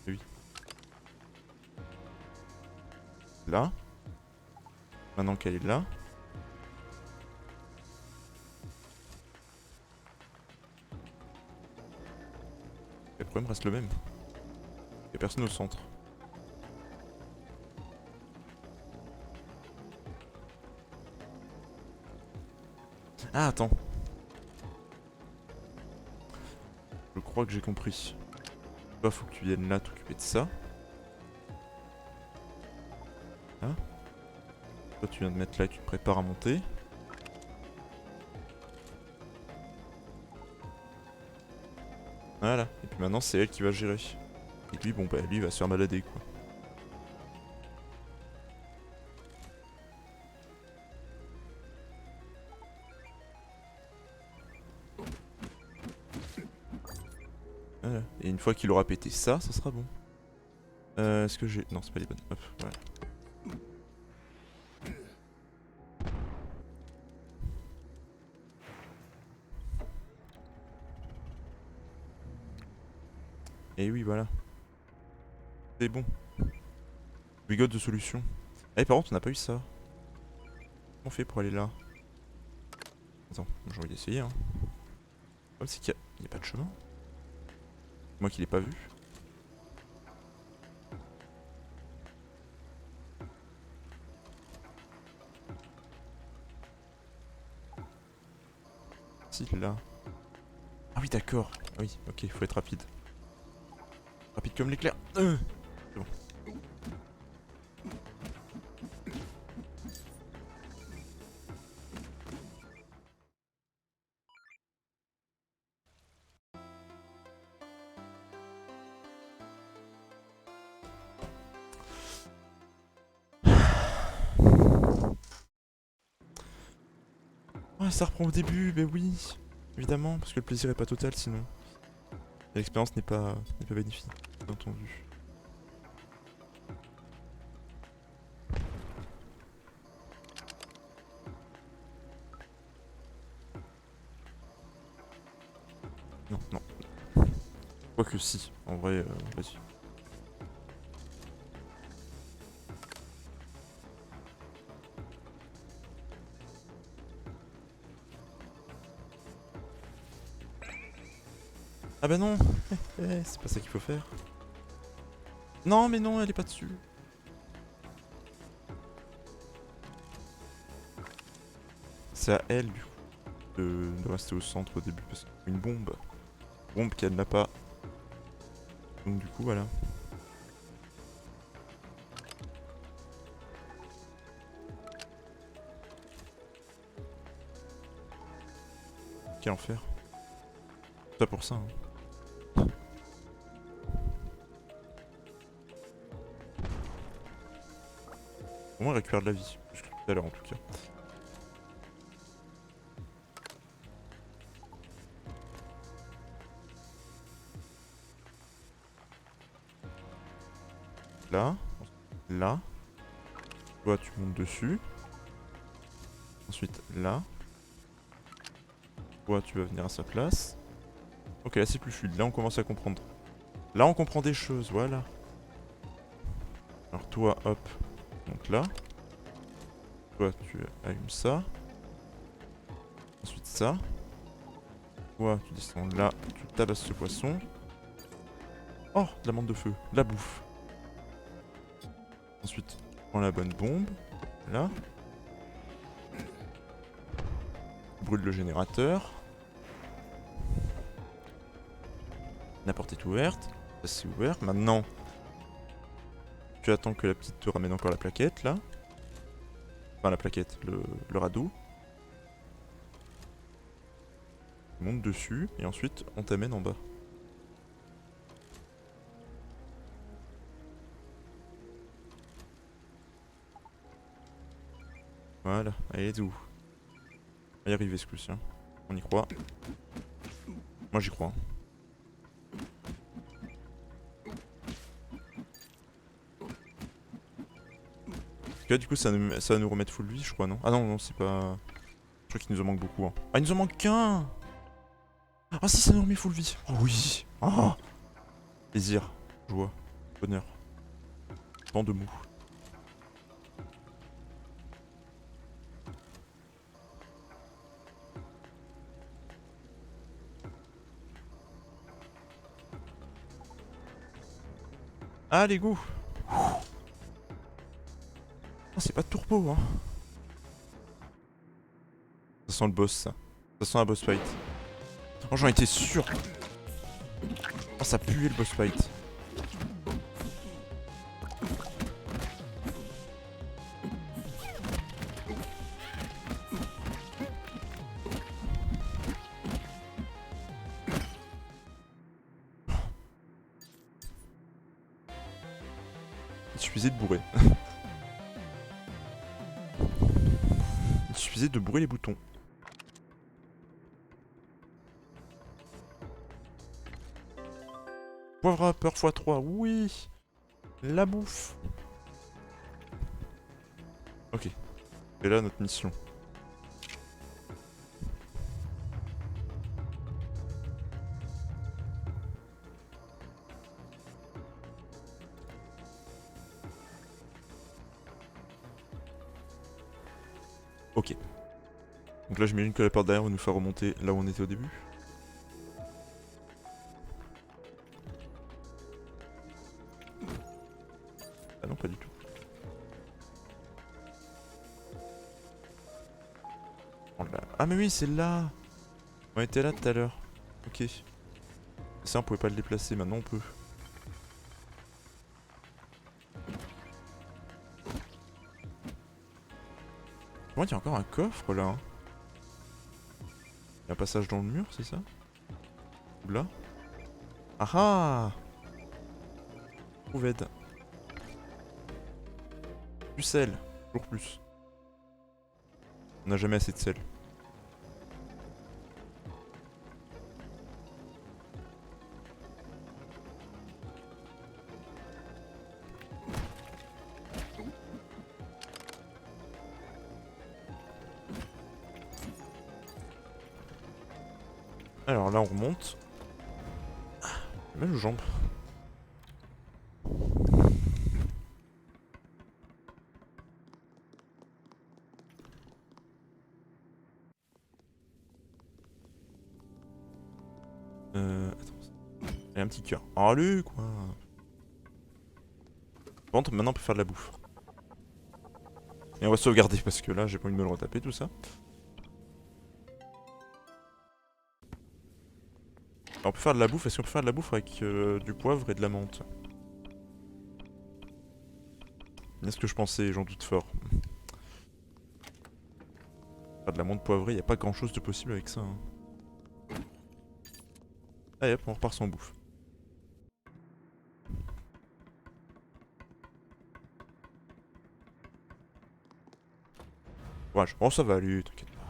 Oui. Là. Maintenant qu'elle est là. Le problème reste le même. Il y a personne au centre. Ah, attends. Je crois que j'ai compris. Toi, faut que tu viennes là t'occuper de ça. Hein? Toi, tu viens de mettre là et tu te prépares à monter. Voilà. Et puis maintenant, c'est elle qui va gérer. Et lui, bon, bah, lui, il va se faire balader, quoi. Voilà. Et une fois qu'il aura pété ça, ça sera bon. Est-ce que j'ai... Non, c'est pas les bonnes. Hop, voilà. Et oui, voilà. C'est bon. We got de solution. Eh, par contre, on n'a pas eu ça. Comment on fait pour aller là? Attends, j'ai envie d'essayer, hein. Le problème, c'est qu'il y a pas de chemin. Moi qui l'ai pas vu. Si, là. Ah oui, d'accord. Ah oui, ok, faut être rapide. Rapide comme l'éclair. C'est bon. Ouais, ça reprend au début, mais oui. Évidemment, parce que le plaisir est pas total sinon. Et l'expérience n'est pas bénéfique, bien entendu. Non, non. Quoique si, en vrai, vas-y. Ah bah non. C'est pas ça qu'il faut faire. Non, mais non, elle est pas dessus. C'est à elle, du coup, de rester au centre au début, parce qu'une bombe. Bombe qu'elle n'a pas. Donc du coup, voilà. Quel enfer. Tout ça pour ça, hein. Au moins, elle récupère de la vie. Plus que tout à l'heure, en tout cas. Là. Là. Toi, tu montes dessus. Ensuite, là. Toi, tu vas venir à sa place. Ok, là, c'est plus fluide. Là, on commence à comprendre. Là, on comprend des choses, voilà. Alors, toi, hop. Donc là. Toi, tu allumes ça. Ensuite, ça. Toi, tu descends là, tu tabasses ce poisson. Oh, de la menthe de feu, de la bouffe. Ensuite, tu prends la bonne bombe. Là. Brûle le générateur. La porte est ouverte. Ça c'est ouvert. Maintenant, tu attends que la petite te ramène encore la plaquette là. Enfin la plaquette, le radeau. Tu montes dessus et ensuite on t'amène en bas. Voilà, allez où? On va y arriver ce coup-ci. Hein. On y croit. Moi j'y crois. Hein. Là, du coup ça va nous remettre full vie je crois non? Ah non non c'est pas... Je crois qu'il nous en manque beaucoup. Hein. Ah il nous en manque qu'un. Ah si ça nous remet full vie. Oh oui. Oh. Plaisir, joie, bonheur. Vent de mou. Ah les goûts. Oh, c'est pas de tourpeau hein. Ça sent le boss ça. Ça sent un boss fight. Oh j'en étais sûr. Oh ça puait le boss fight. Il suffisait de bourrer. Il suffisait de bourrer les boutons. Poivre à peur x3, oui. La bouffe. Ok. Et là notre mission. Ok. Donc là j'imagine que la porte derrière va nous faire remonter là où on était au début. Ah non pas du tout. Oh là. Ah mais oui c'est là. On était là tout à l'heure. Ok. Ça on pouvait pas le déplacer, maintenant on peut. Moi il y a encore un coffre là. Hein. Il y a un passage dans le mur c'est ça? Ou là? Ah ah! Prouved. Du sel, toujours plus. On n'a jamais assez de sel. Alors là on remonte. J'ai mal aux jambes. Attends. Il y a un petit cœur. Allez quoi. Par contre maintenant on peut faire de la bouffe. Et on va sauvegarder parce que là j'ai pas envie de me le retaper tout ça. Alors, on peut faire de la bouffe, est-ce qu'on peut faire de la bouffe avec du poivre et de la menthe? C'est ce que je pensais, j'en doute fort. Faire de la menthe poivrée, y a pas grand chose de possible avec ça. Hein. Allez hop, on repart sans bouffe. Ouais, oh ça va aller, t'inquiète pas.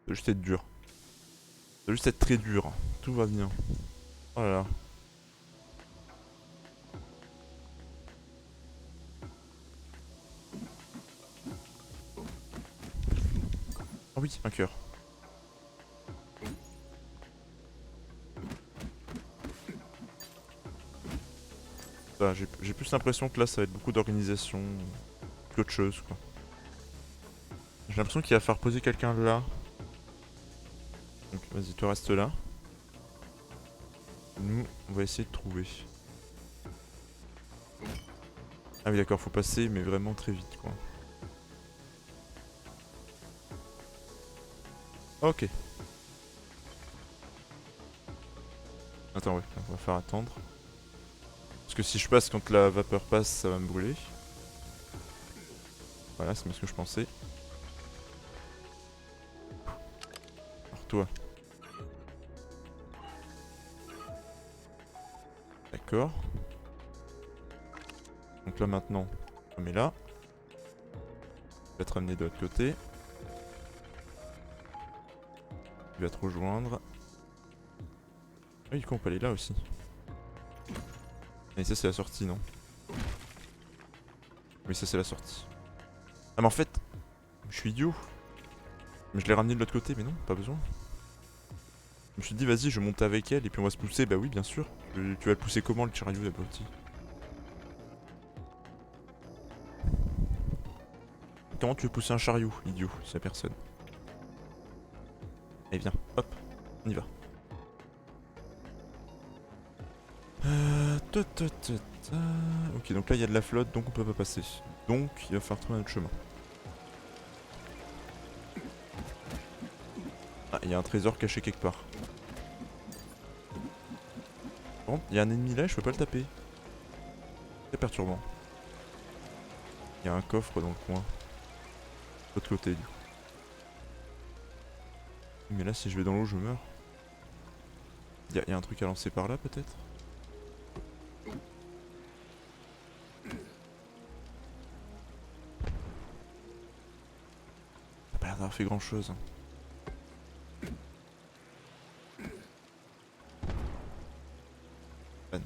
Ça va juste être dur. Ça va juste être très dur. Tout va bien. Oh là là. Ah oui, un cœur. J'ai plus l'impression que là ça va être beaucoup d'organisation qu'autre chose quoi. J'ai l'impression qu'il va falloir poser quelqu'un là. Donc vas-y, toi reste là. Nous, on va essayer de trouver. Ah oui d'accord, faut passer mais vraiment très vite quoi. Ok. Attends ouais, on va faire attendre. Parce que si je passe quand la vapeur passe, ça va me brûler. Voilà, c'est bien ce que je pensais. Alors toi. D'accord. Donc là maintenant, on met là. Je vais te ramener de l'autre côté. Tu vas te rejoindre. Ah oui, on peut aller là aussi. Et ça c'est la sortie, non? Oui, ça c'est la sortie. Ah mais en fait, je suis idiot. Mais je l'ai ramené de l'autre côté, mais non, pas besoin. Je me suis dit, vas-y, je monte avec elle et puis on va se pousser. Bah oui, bien sûr. Tu vas le pousser comment le chariot d'abruti? Comment tu veux pousser un chariot, idiot? C'est personne. Allez, viens, hop, on y va. Ok, donc là il y a de la flotte, donc on peut pas passer. Donc il va falloir trouver un autre chemin. Ah, il y a un trésor caché quelque part. Bon, il y a un ennemi là, je peux pas le taper. C'est perturbant. Il y a un coffre dans le coin. De l'autre côté, du coup. Mais là, si je vais dans l'eau, je meurs. Il y a un truc à lancer par là, peut-être? Ça a pas l'air d'avoir fait grand chose. Ban.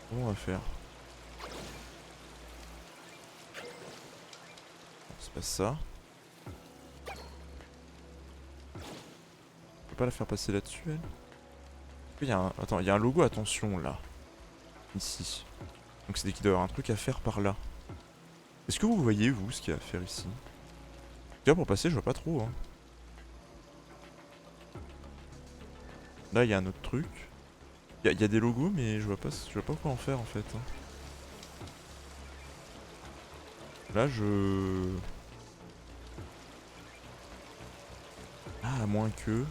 Comment on va faire? Non, c'est pas ça. Je peux pas la faire passer là-dessus, elle? Il y a un... Attends, il y a un logo, attention, là. Ici. Donc c'est qu'il doit y avoir un truc à faire par là. Est-ce que vous voyez, vous, ce qu'il y a à faire ici? Déjà, pour passer, je vois pas trop, hein. Là, il y a un autre truc. Il y a des logos, mais je vois pas quoi en faire, en fait. Là, je... Ah, à moins que...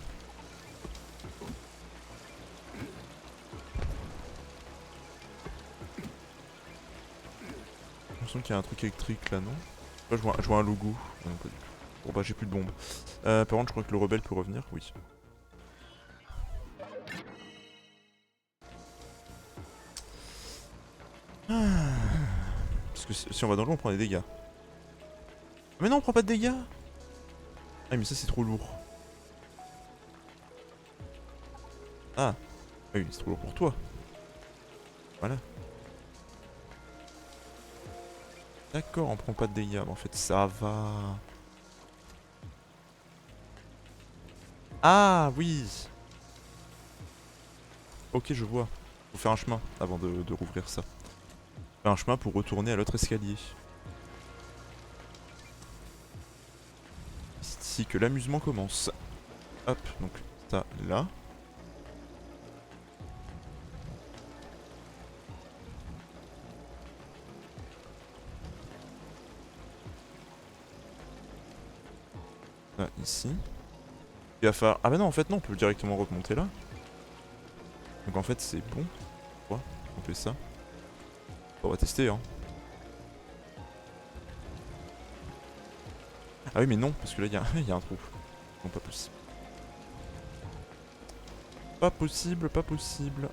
J'ai l'impression qu'il y a un truc électrique, là, non? Là, je vois un logo. Ah non, pas du tout. Bon, bah, j'ai plus de bombes. Par contre, je crois que le rebelle peut revenir. Oui. Parce que si on va dans l'eau, on prend des dégâts. Mais non, on prend pas de dégâts! Ah, mais ça, c'est trop lourd. Ah! Oui, c'est trop lourd pour toi. Voilà. D'accord, on prend pas de dégâts. En fait, ça va. Ah, oui! Ok, je vois. Faut faire un chemin avant de rouvrir ça. Faire un chemin pour retourner à l'autre escalier. C'est ici que l'amusement commence. Hop, donc ça là. Ça ici. Il va falloir... Ah bah non, en fait non, on peut directement remonter là. Donc en fait c'est bon. Pourquoi on fait ça? On va tester hein. Ah oui mais non, parce que là il y a un trou. Non, pas possible. Pas possible, pas possible.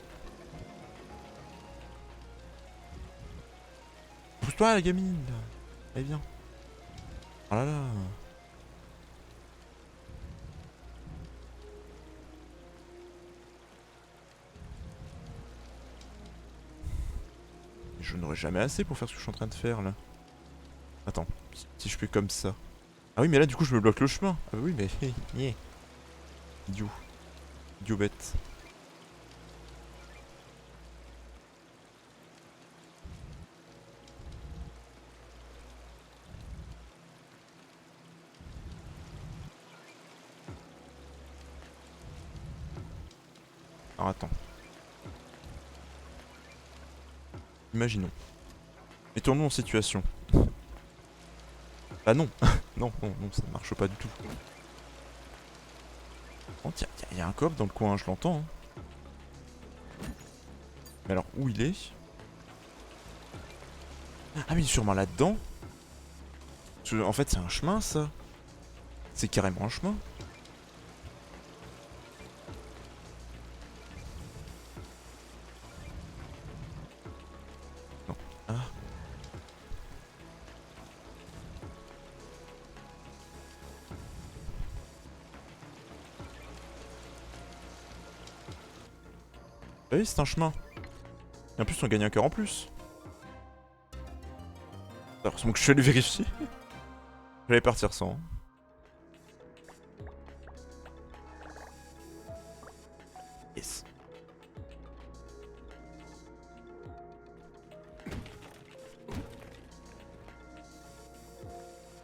Pousse-toi la gamine. Allez viens. Oh là là. Je n'aurai jamais assez pour faire ce que je suis en train de faire là. Attends, si je fais comme ça. Ah oui mais là du coup je me bloque le chemin. Ah bah oui mais... yeah. Idiot. Idiot bête. Alors attends. Imaginons. Mettons-nous en situation. Ah non. Non, non, non, ça marche pas du tout. Oh tiens, il y a un coop dans le coin, je l'entends. Hein. Mais alors, où il est? Ah oui, sûrement là-dedans. En fait, c'est un chemin, ça. C'est carrément un chemin. Non. Ah. Ah oui, c'est un chemin. Et en plus, on gagne un cœur en plus. Heureusement que je suis allé vérifier. J'allais partir sans. Yes.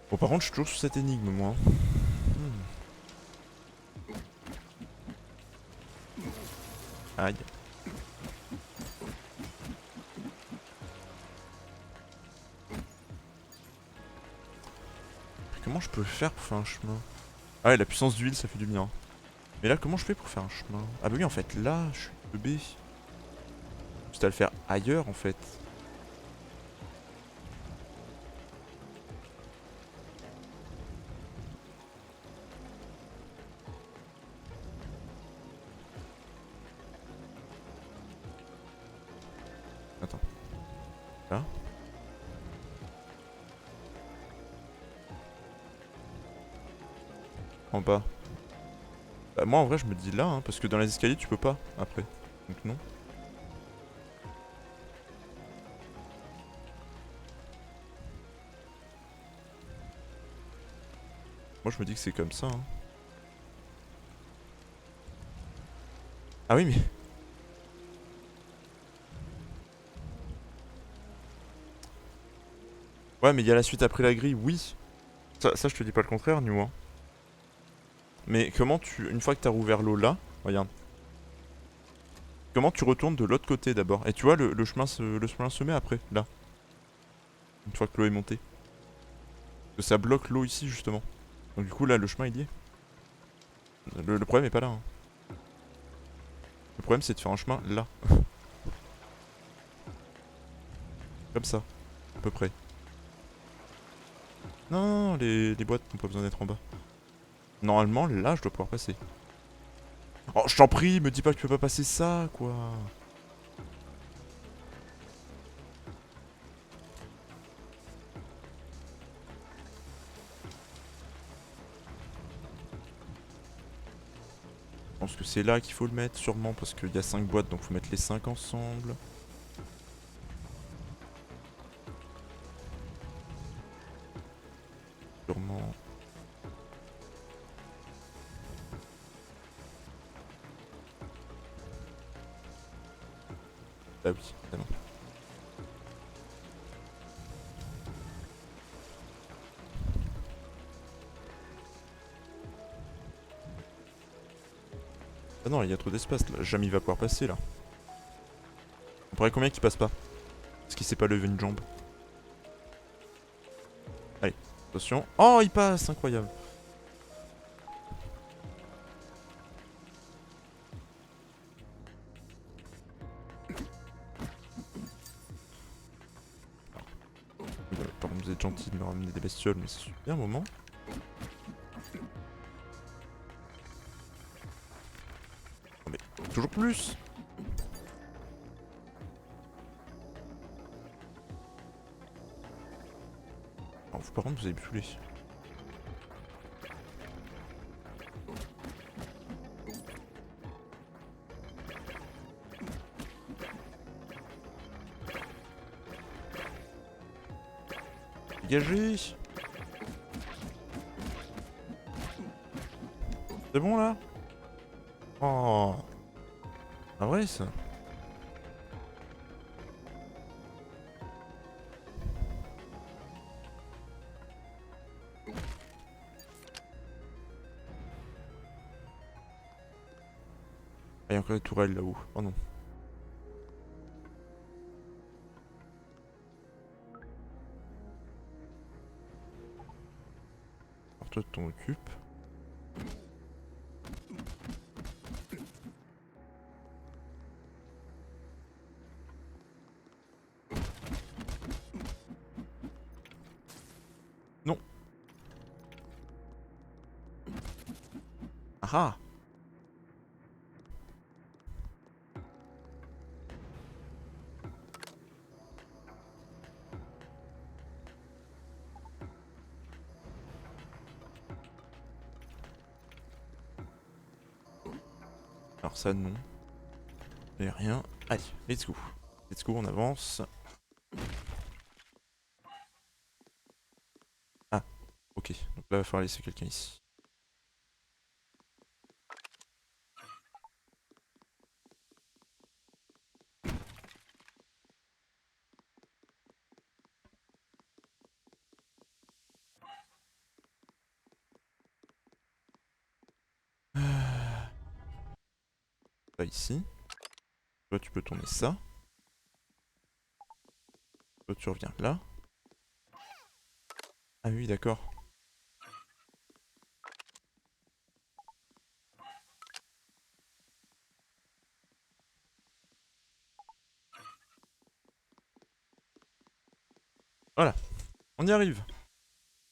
Bon, par contre, je suis toujours sur cette énigme, moi. Aïe. Comment je peux faire pour faire un chemin? Ah ouais, la puissance d'huile, ça fait du bien. Mais là, comment je fais pour faire un chemin? Ah bah oui, en fait, là, je suis teubé. Juste à le faire ailleurs, en fait. Attends. Là? En bas. Bah moi, en vrai, je me dis là, hein, parce que dans les escaliers, tu peux pas, après. Donc non. Moi, je me dis que c'est comme ça, hein. Ah oui, mais... Ouais, mais il y a la suite après la grille, oui. Ça, je te dis pas le contraire, New, hein. Mais comment tu... Une fois que t'as rouvert l'eau là, regarde. Comment tu retournes de l'autre côté d'abord? Et tu vois, le chemin se met après, là. Une fois que l'eau est montée. Parce que ça bloque l'eau ici, justement. Donc du coup, là, le chemin, il y est. Le problème est pas là, hein. Le problème, c'est de faire un chemin là. Comme ça, à peu près. Non, non, les boîtes n'ont pas besoin d'être en bas. Normalement, là, je dois pouvoir passer. Oh, je t'en prie, me dis pas que tu peux pas passer ça, quoi. Je pense que c'est là qu'il faut le mettre, sûrement, parce qu'il y a 5 boîtes, donc faut mettre les 5 ensemble. Sûrement. Ah oui, évidemment. Ah non, il y a trop d'espace, là. Jamais il va pouvoir passer, là. On pourrait combien qu'il passe pas? Parce qu'il sait pas lever une jambe. Allez, attention. Oh, il passe, incroyable. Par contre, vous êtes gentil de me ramener des bestioles, mais c'est bien un moment. Oh, mais toujours plus. Oh, par contre, vous avez me saoulé. Dégagez. C'est bon là? Oh. Ah ouais ça. Ah, il y a encore des tourelles là-haut. Oh non. Alors toi, tu t'en occupes. Non. Ah ah. Alors ça, non. Et rien. Allez, let's go. Let's go, on avance. Ah, ok. Donc là, il va falloir laisser quelqu'un ici. Pas ici. Toi, tu peux tourner ça. Toi, tu reviens là. Ah oui, d'accord. Voilà, on y arrive.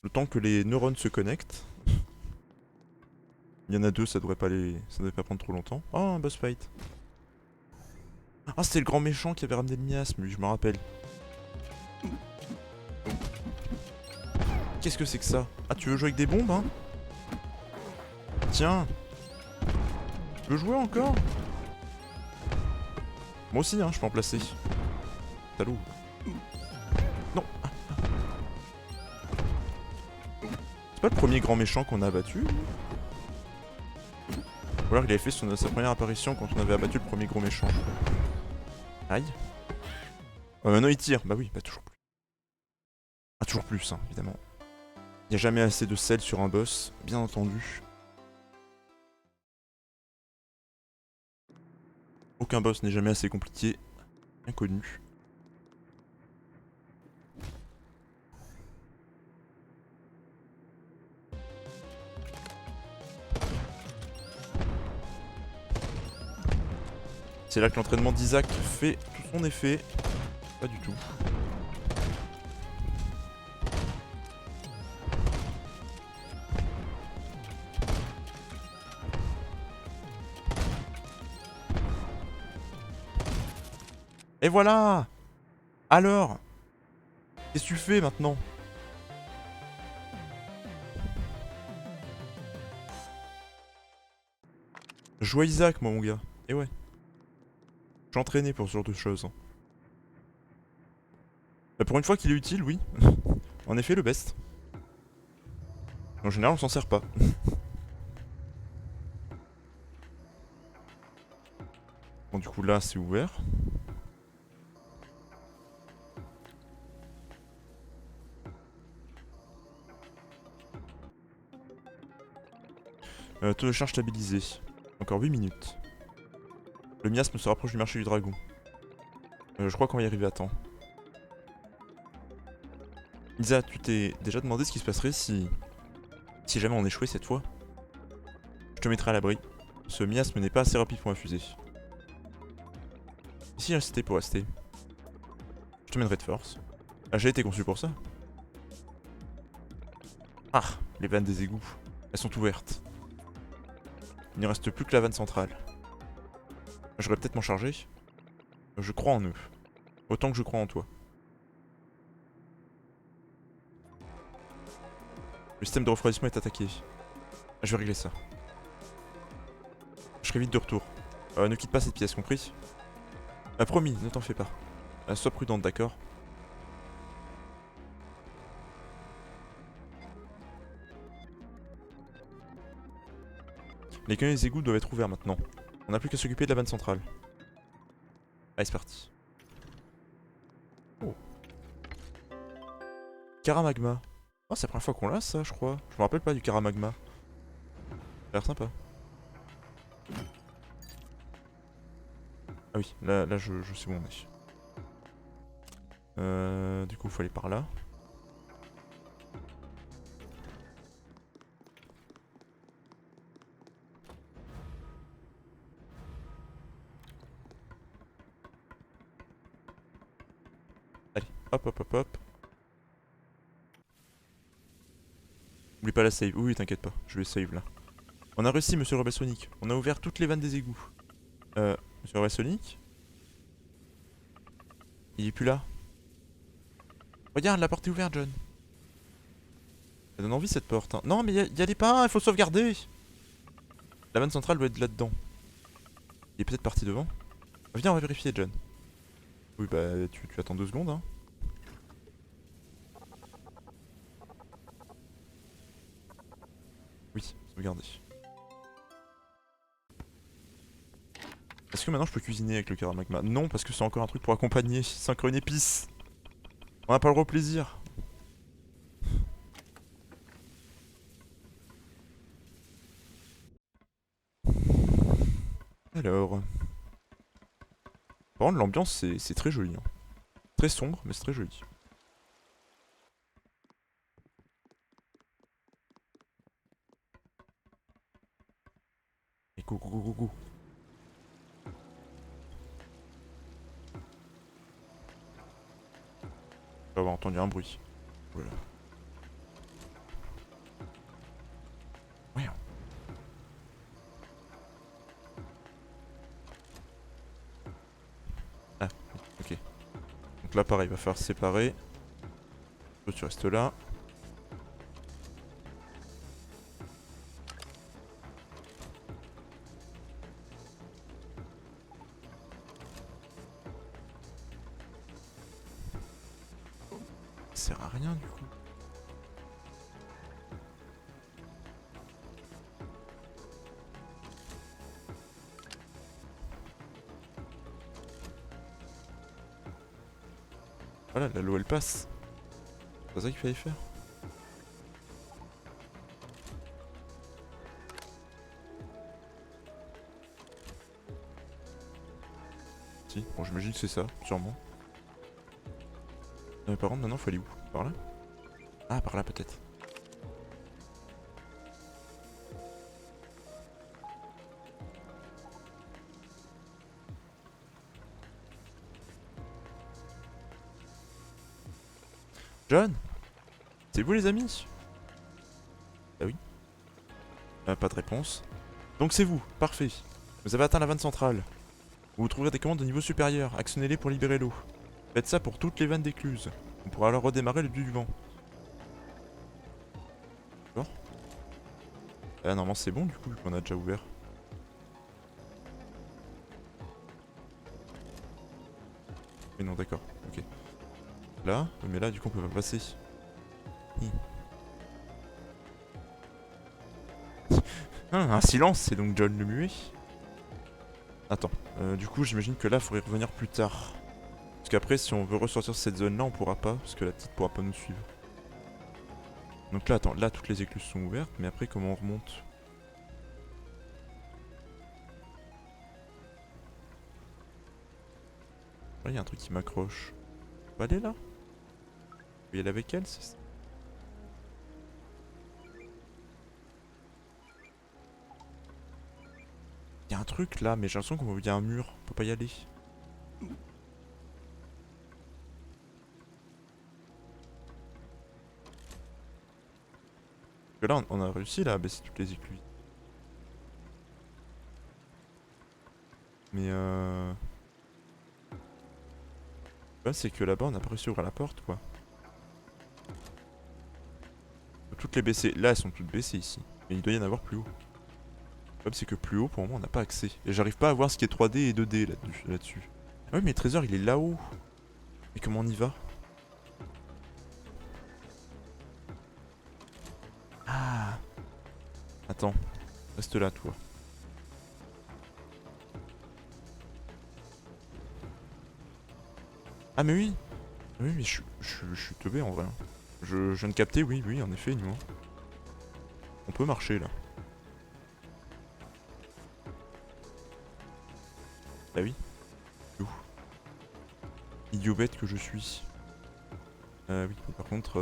Le temps que les neurones se connectent. Il y en a deux, ça devrait pas prendre trop longtemps. Oh, un boss fight. Ah, c'était le grand méchant qui avait ramené le miasme, lui, je me rappelle. Qu'est-ce que c'est que ça? Ah, tu veux jouer avec des bombes, hein? Tiens. Tu veux jouer encore? Moi aussi, hein, je peux en placer. Salaud. Non. C'est pas le premier grand méchant qu'on a abattu? Ou alors il avait fait sa première apparition quand on avait abattu le premier gros méchant. Aïe. Maintenant il tire. Bah oui, bah toujours plus. Ah, toujours plus, hein, évidemment. Il n'y a jamais assez de sel sur un boss, bien entendu. Aucun boss n'est jamais assez compliqué. Bien connu. C'est là que l'entraînement d'Isaac fait tout son effet. Pas du tout. Et voilà! Alors? Qu'est-ce que tu fais maintenant? Je joue à Isaac, moi, mon gars. Et ouais. Je suis entraîné pour ce genre de choses. Bah, pour une fois qu'il est utile, oui. En effet, le best. En général, on s'en sert pas. Bon, du coup, là, c'est ouvert. Taux de charge stabilisé. Encore 8 minutes. Le miasme se rapproche du marché du dragon. Je crois qu'on va y arriver à temps. Lisa, tu t'es déjà demandé ce qui se passerait si jamais on échouait cette fois? Je te mettrai à l'abri. Ce miasme n'est pas assez rapide pour ma fusée. Et si c'était pour rester? Je te mènerai de force. Ah, j'ai été conçu pour ça. Ah, les vannes des égouts. Elles sont ouvertes. Il ne reste plus que la vanne centrale. Je devrais peut-être m'en charger. Je crois en eux. Autant que je crois en toi. Le système de refroidissement est attaqué. Je vais régler ça. Je serai vite de retour. Ne quitte pas cette pièce, compris? Promis, ne t'en fais pas. Sois prudente, d'accord? Les canaux des égouts doivent être ouverts maintenant. On n'a plus qu'à s'occuper de la vanne centrale. Allez, c'est parti. Oh. Caramagma. Oh, c'est la première fois qu'on l'a, ça, je crois. Je me rappelle pas du Caramagma. Ça a l'air sympa. Ah oui, là je sais où on est. Du coup, faut aller par là. Allez, hop hop hop hop. Oublie pas la save. Oui, t'inquiète pas, je vais save là. On a réussi, monsieur Rebel Sonic. On a ouvert toutes les vannes des égouts. Monsieur Rebel Sonic? Il est plus là. Regarde, la porte est ouverte, John. Ça donne envie cette porte. Hein. Non, mais y a des pas, il faut sauvegarder. La vanne centrale doit être là-dedans. Il est peut-être parti devant. Viens, on va vérifier, John. Oui, bah, tu attends 2 secondes, hein. Oui, sauvegarder. Est-ce que maintenant je peux cuisiner avec le caramagma? Non, parce que c'est encore un truc pour accompagner. C'est encore une épice. On n'a pas le droit au plaisir. Alors. Par contre, l'ambiance, c'est très joli. Hein. Très sombre, mais c'est très joli. Et go, go, go, go, go. On va avoir entendu un bruit. Voilà. Ouais. Ah, ok. Donc là, pareil, il va falloir se séparer. Toi, tu restes là. Ça sert à rien, du coup. Voilà, la l'eau, elle passe. C'est ça qu'il fallait faire. Si, bon, j'imagine que c'est ça, sûrement. Non, mais par contre, maintenant, faut aller où? Par là? Ah, par là, peut-être. John? C'est vous, les amis? Ah oui. Pas de réponse. Donc c'est vous, parfait. Vous avez atteint la vanne centrale. Vous trouverez des commandes de niveau supérieur. Actionnez-les pour libérer l'eau. Faites ça pour toutes les vannes d'écluses. On pourra alors redémarrer le du vent. D'accord. Ah, normalement c'est bon du coup, vu qu'on a déjà ouvert. Mais non, d'accord, ok. Là, mais là du coup on peut pas passer. Un silence, c'est donc John le muet. Attends, du coup j'imagine que là il faudrait revenir plus tard. Parce qu'après si on veut ressortir cette zone là on pourra pas, parce que la petite pourra pas nous suivre. Donc là attends, là toutes les écluses sont ouvertes, mais après comment on remonte? Là il y a un truc qui m'accroche. On va aller là? On peut y aller avec elle, c'est ça? Il y a un truc là, mais j'ai l'impression qu'il y a un mur, on peut pas y aller. Parce que là on a réussi là à baisser toutes les écluses. Mais le problème c'est que là-bas on a pas réussi à ouvrir la porte quoi. Faut toutes les baisser. Là elles sont toutes baissées ici. Mais il doit y en avoir plus haut. Le problème c'est que plus haut pour moi on n'a pas accès. Et j'arrive pas à voir ce qui est 3D et 2D là-dessus. Ah oui mais le trésor il est là-haut. Et comment on y va? Ah. Attends. Reste là toi. Ah mais oui. Oui mais je suis teubé en vrai. Je viens de capter, oui, oui, en effet, nous. On peut marcher là. Bah oui. Idiot bête que je suis. Oui, par contre...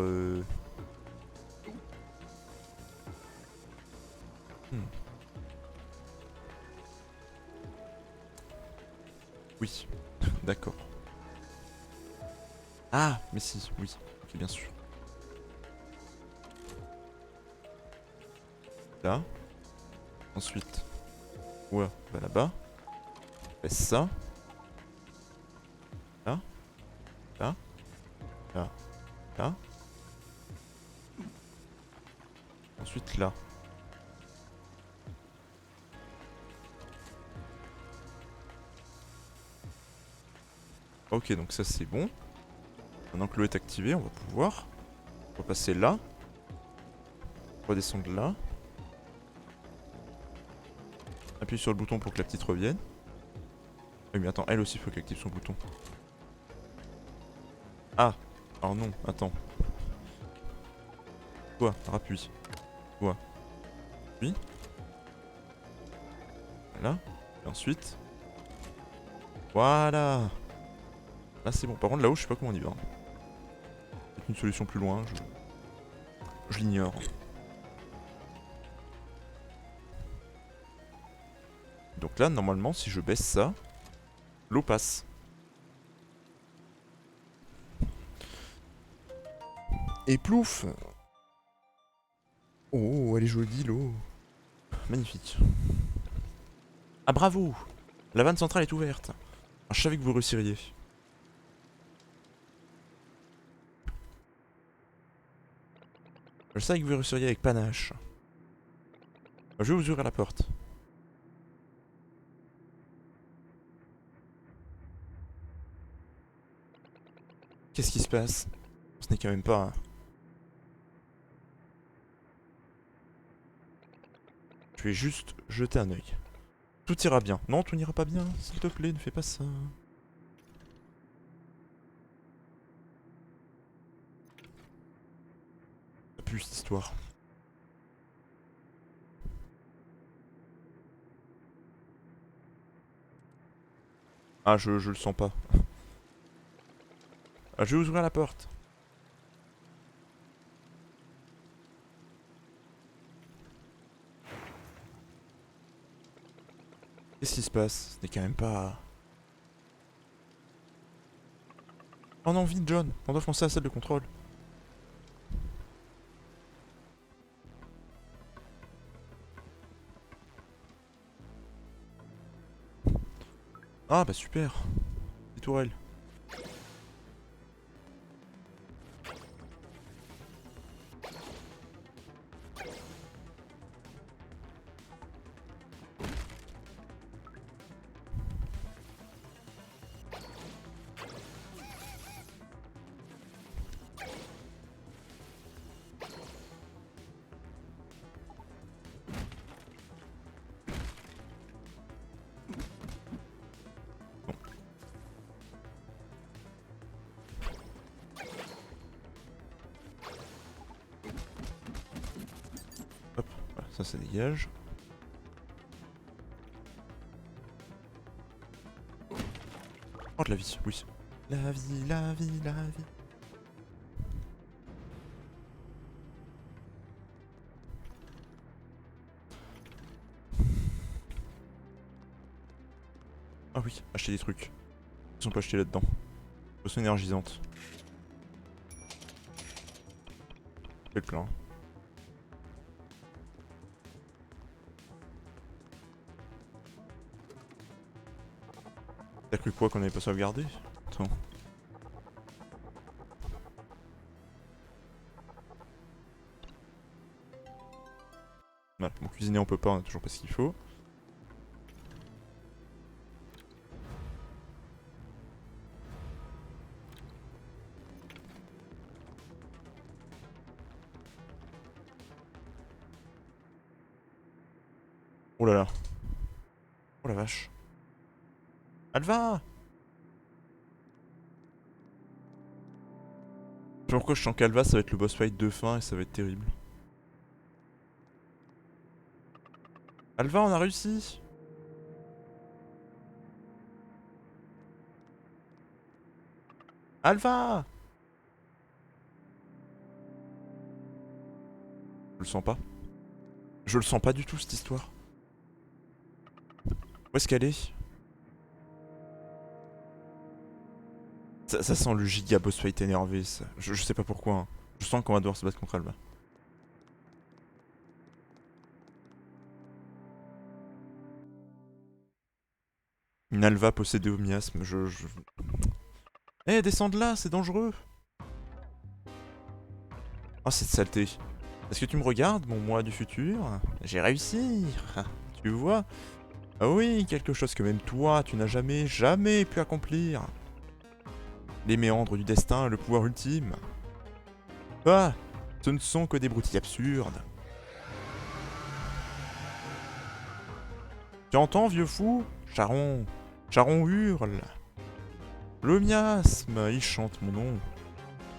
hmm. Oui, d'accord. Ah, mais si, oui, ok, bien sûr. Là. Ensuite, ouais, bah là-bas. Fais ça. Là. Là. Là. Là. Ensuite là. Ok, donc ça c'est bon. Maintenant que l'eau est activée, on va pouvoir repasser là. Redescendre là. Appuyer sur le bouton pour que la petite revienne. Oui mais attends, elle aussi faut qu'elle active son bouton. Ah. Alors non, attends. Toi, rappuie. Toi. Puis. Là. Et ensuite. Voilà. Là c'est bon. Par contre là-haut je sais pas comment on y va. C'est une solution plus loin, je l'ignore. Donc là normalement si je baisse ça, l'eau passe. Et plouf. Oh, elle est jolie l'eau. Magnifique. Ah bravo. La vanne centrale est ouverte. Ah, je savais que vous réussiriez. Je savais que vous réussiriez avec panache. Je vais vous ouvrir la porte. Qu'est-ce qui se passe? Ce n'est quand même pas... Je vais juste jeter un œil. Tout ira bien. Non, tout n'ira pas bien. S'il te plaît, ne fais pas ça. Ça pue cette histoire. Ah, je le sens pas. Ah, je vais vous ouvrir la porte. Qu'est-ce qui se passe? Ce n'est quand même pas... Oh non, vite, John. On doit foncer à la salle de contrôle. Ah, bah super. C'est tourelle. Bon, hop. Voilà, ça dégage. Oh, de la vie, oui. La vie, la vie, la vie. Ah oui, acheter des trucs. Ils sont pas achetés là-dedans. Potion énergisante. Fais le plein. T'as cru quoi qu'on avait pas sauvegardé? Attends. Voilà, bon cuisiner on peut pas, on a toujours pas ce qu'il faut. Oh là là. Oh la vache. Alva! Je sais pas pourquoi je sens qu'Alva ça va être le boss fight de fin et ça va être terrible. Alva, on a réussi! Alva! Je le sens pas. Je le sens pas du tout cette histoire. Où est-ce qu'elle est? Ça sent le giga boss fight énervé ça. Je sais pas pourquoi. Hein. Je sens qu'on va devoir se battre contre Alva. Une Alva possédée au miasme, Eh, descends de là, c'est dangereux. Oh, cette saleté. Est-ce que tu me regardes, mon moi du futur? J'ai réussi. Tu vois? Ah oui, quelque chose que même toi, tu n'as jamais pu accomplir. Les méandres du destin, le pouvoir ultime. Ah, ce ne sont que des broutilles absurdes. Tu entends, vieux fou? Charon. Charon hurle. Le miasme, il chante mon nom.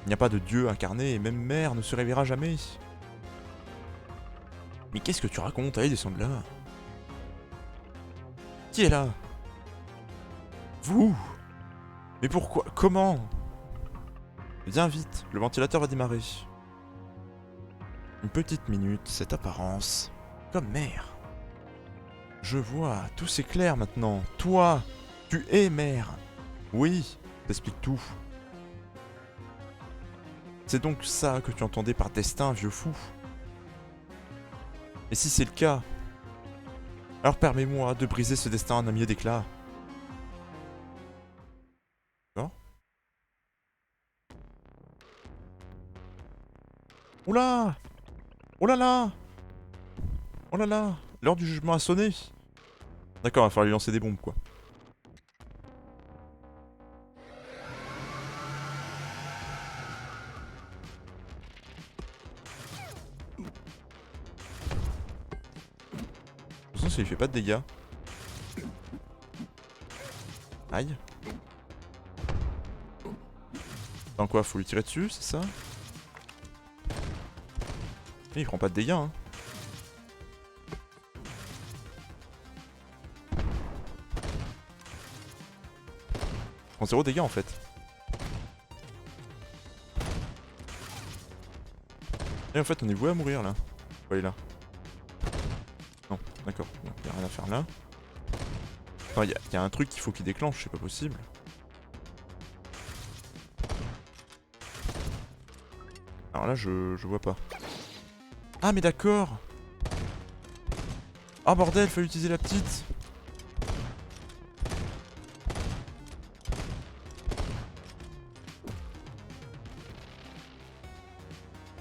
Il n'y a pas de dieu incarné et même mère ne se réveillera jamais. Mais qu'est-ce que tu racontes? Allez, descends de là. Qui est là? Vous? Mais pourquoi? Comment? Viens vite, le ventilateur va démarrer. Une petite minute, cette apparence. Comme mère. Je vois, tout s'éclaire maintenant. Toi, tu es mère. Oui, t'explique tout. C'est donc ça que tu entendais par destin, vieux fou. Et si c'est le cas, alors permets-moi de briser ce destin en un milieu d'éclats. D'accord? Oula! Oh là là! Oh là là! L'heure du jugement a sonné! D'accord, il va falloir lui lancer des bombes, quoi. De toute façon, ça lui fait pas de dégâts. Aïe. Enfin quoi, faut lui tirer dessus, c'est ça? Et il prend pas de dégâts, hein. Il prend 0 dégâts en fait. Et en fait, on est voué à mourir là. Faut aller là. Non, d'accord. Il y a rien à faire là. Enfin, y a un truc qu'il faut qu'il déclenche, c'est pas possible. Alors là, je vois pas. Ah, mais d'accord! Ah, bordel, fallait utiliser la petite!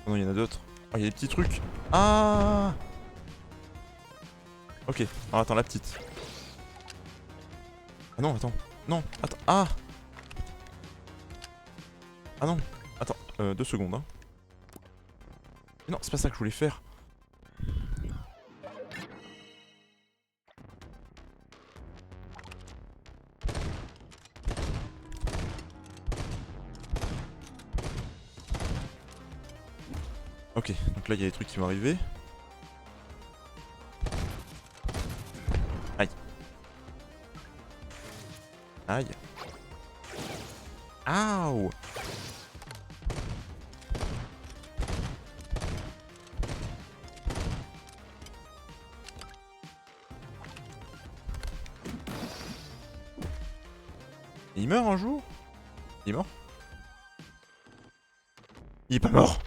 Oh non, il y en a d'autres. Oh, il y a des petits trucs. Ah! Ok, alors attends, la petite. Ah non, attends. Non, attends. Ah! Ah non, attends. 2 secondes, hein. Non, c'est pas ça que je voulais faire. Ok, donc là il y a des trucs qui vont arriver. Aïe. Aïe. Aouh. Il meurt un jour? Il est mort? Il est pas mort!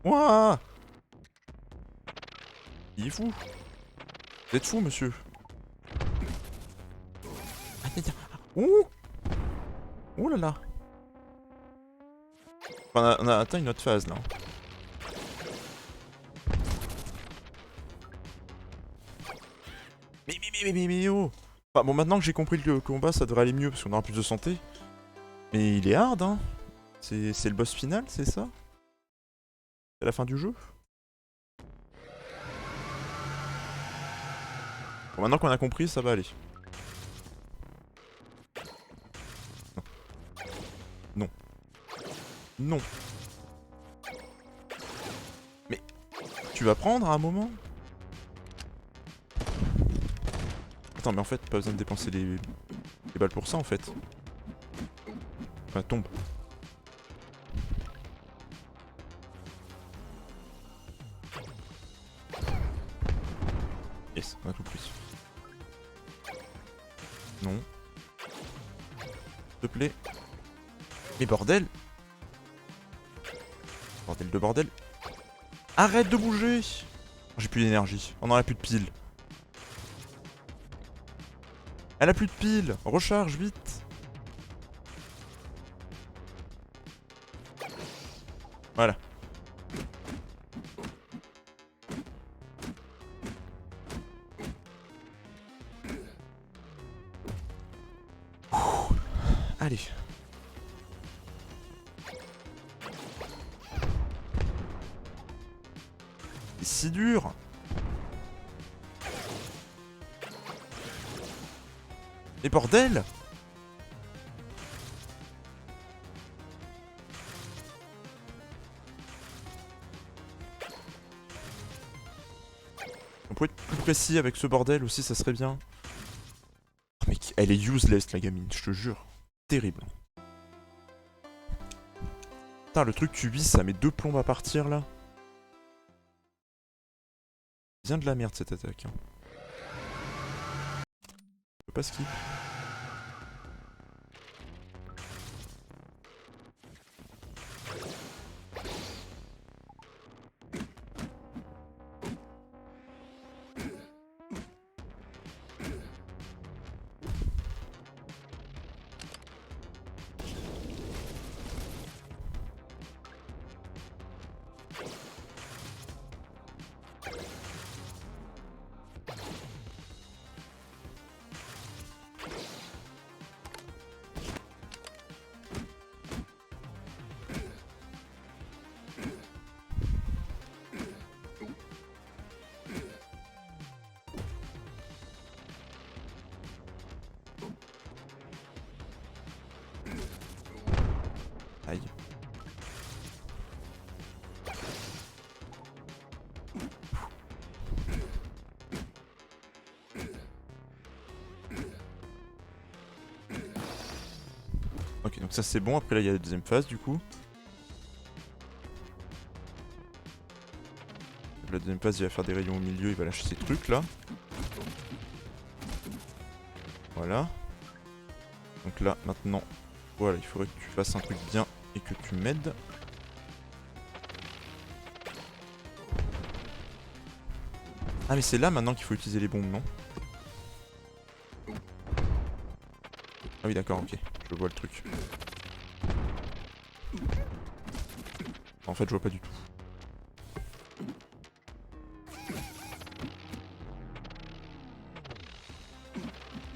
Ouah! Il est fou! Vous êtes fou, monsieur! Ah, tiens, tiens! Ouh! Oh là là! Enfin, on a atteint une autre phase là. Mais oh! Enfin, bon, maintenant que j'ai compris que le combat ça devrait aller mieux parce qu'on aura plus de santé. Mais il est hard, hein! C'est le boss final, c'est ça? C'est la fin du jeu? Bon, maintenant qu'on a compris, ça va aller. Non. Non. Mais tu vas prendre à un moment? Attends, mais en fait, pas besoin de dépenser les balles pour ça en fait. Tombe. Yes, on a tout pris. Non. S'il te plaît. Mais bordel! Bordel de bordel. Arrête de bouger! J'ai plus d'énergie. On en a plus de piles. Elle a plus de piles! Recharge vite! Voilà. Allez. C'est si dur. Mais bordel! On pourrait être plus précis avec ce bordel aussi, ça serait bien. Oh, mec, elle est useless la gamine, je te jure. Terrible. Putain, le truc Q8, ça met 2 plombes à partir là. Bien de la merde cette attaque. Hein. Je peux pas skip. Aïe. Ok, donc ça c'est bon. Après là il y a la deuxième phase du coup. La deuxième phase il va faire des rayons au milieu, il va lâcher ses trucs là. Voilà. Donc là maintenant, voilà, il faudrait que tu fasses un truc bien et que tu m'aides. Ah mais c'est là maintenant qu'il faut utiliser les bombes, non? Ah oui d'accord, ok, je vois le truc. En fait je vois pas du tout.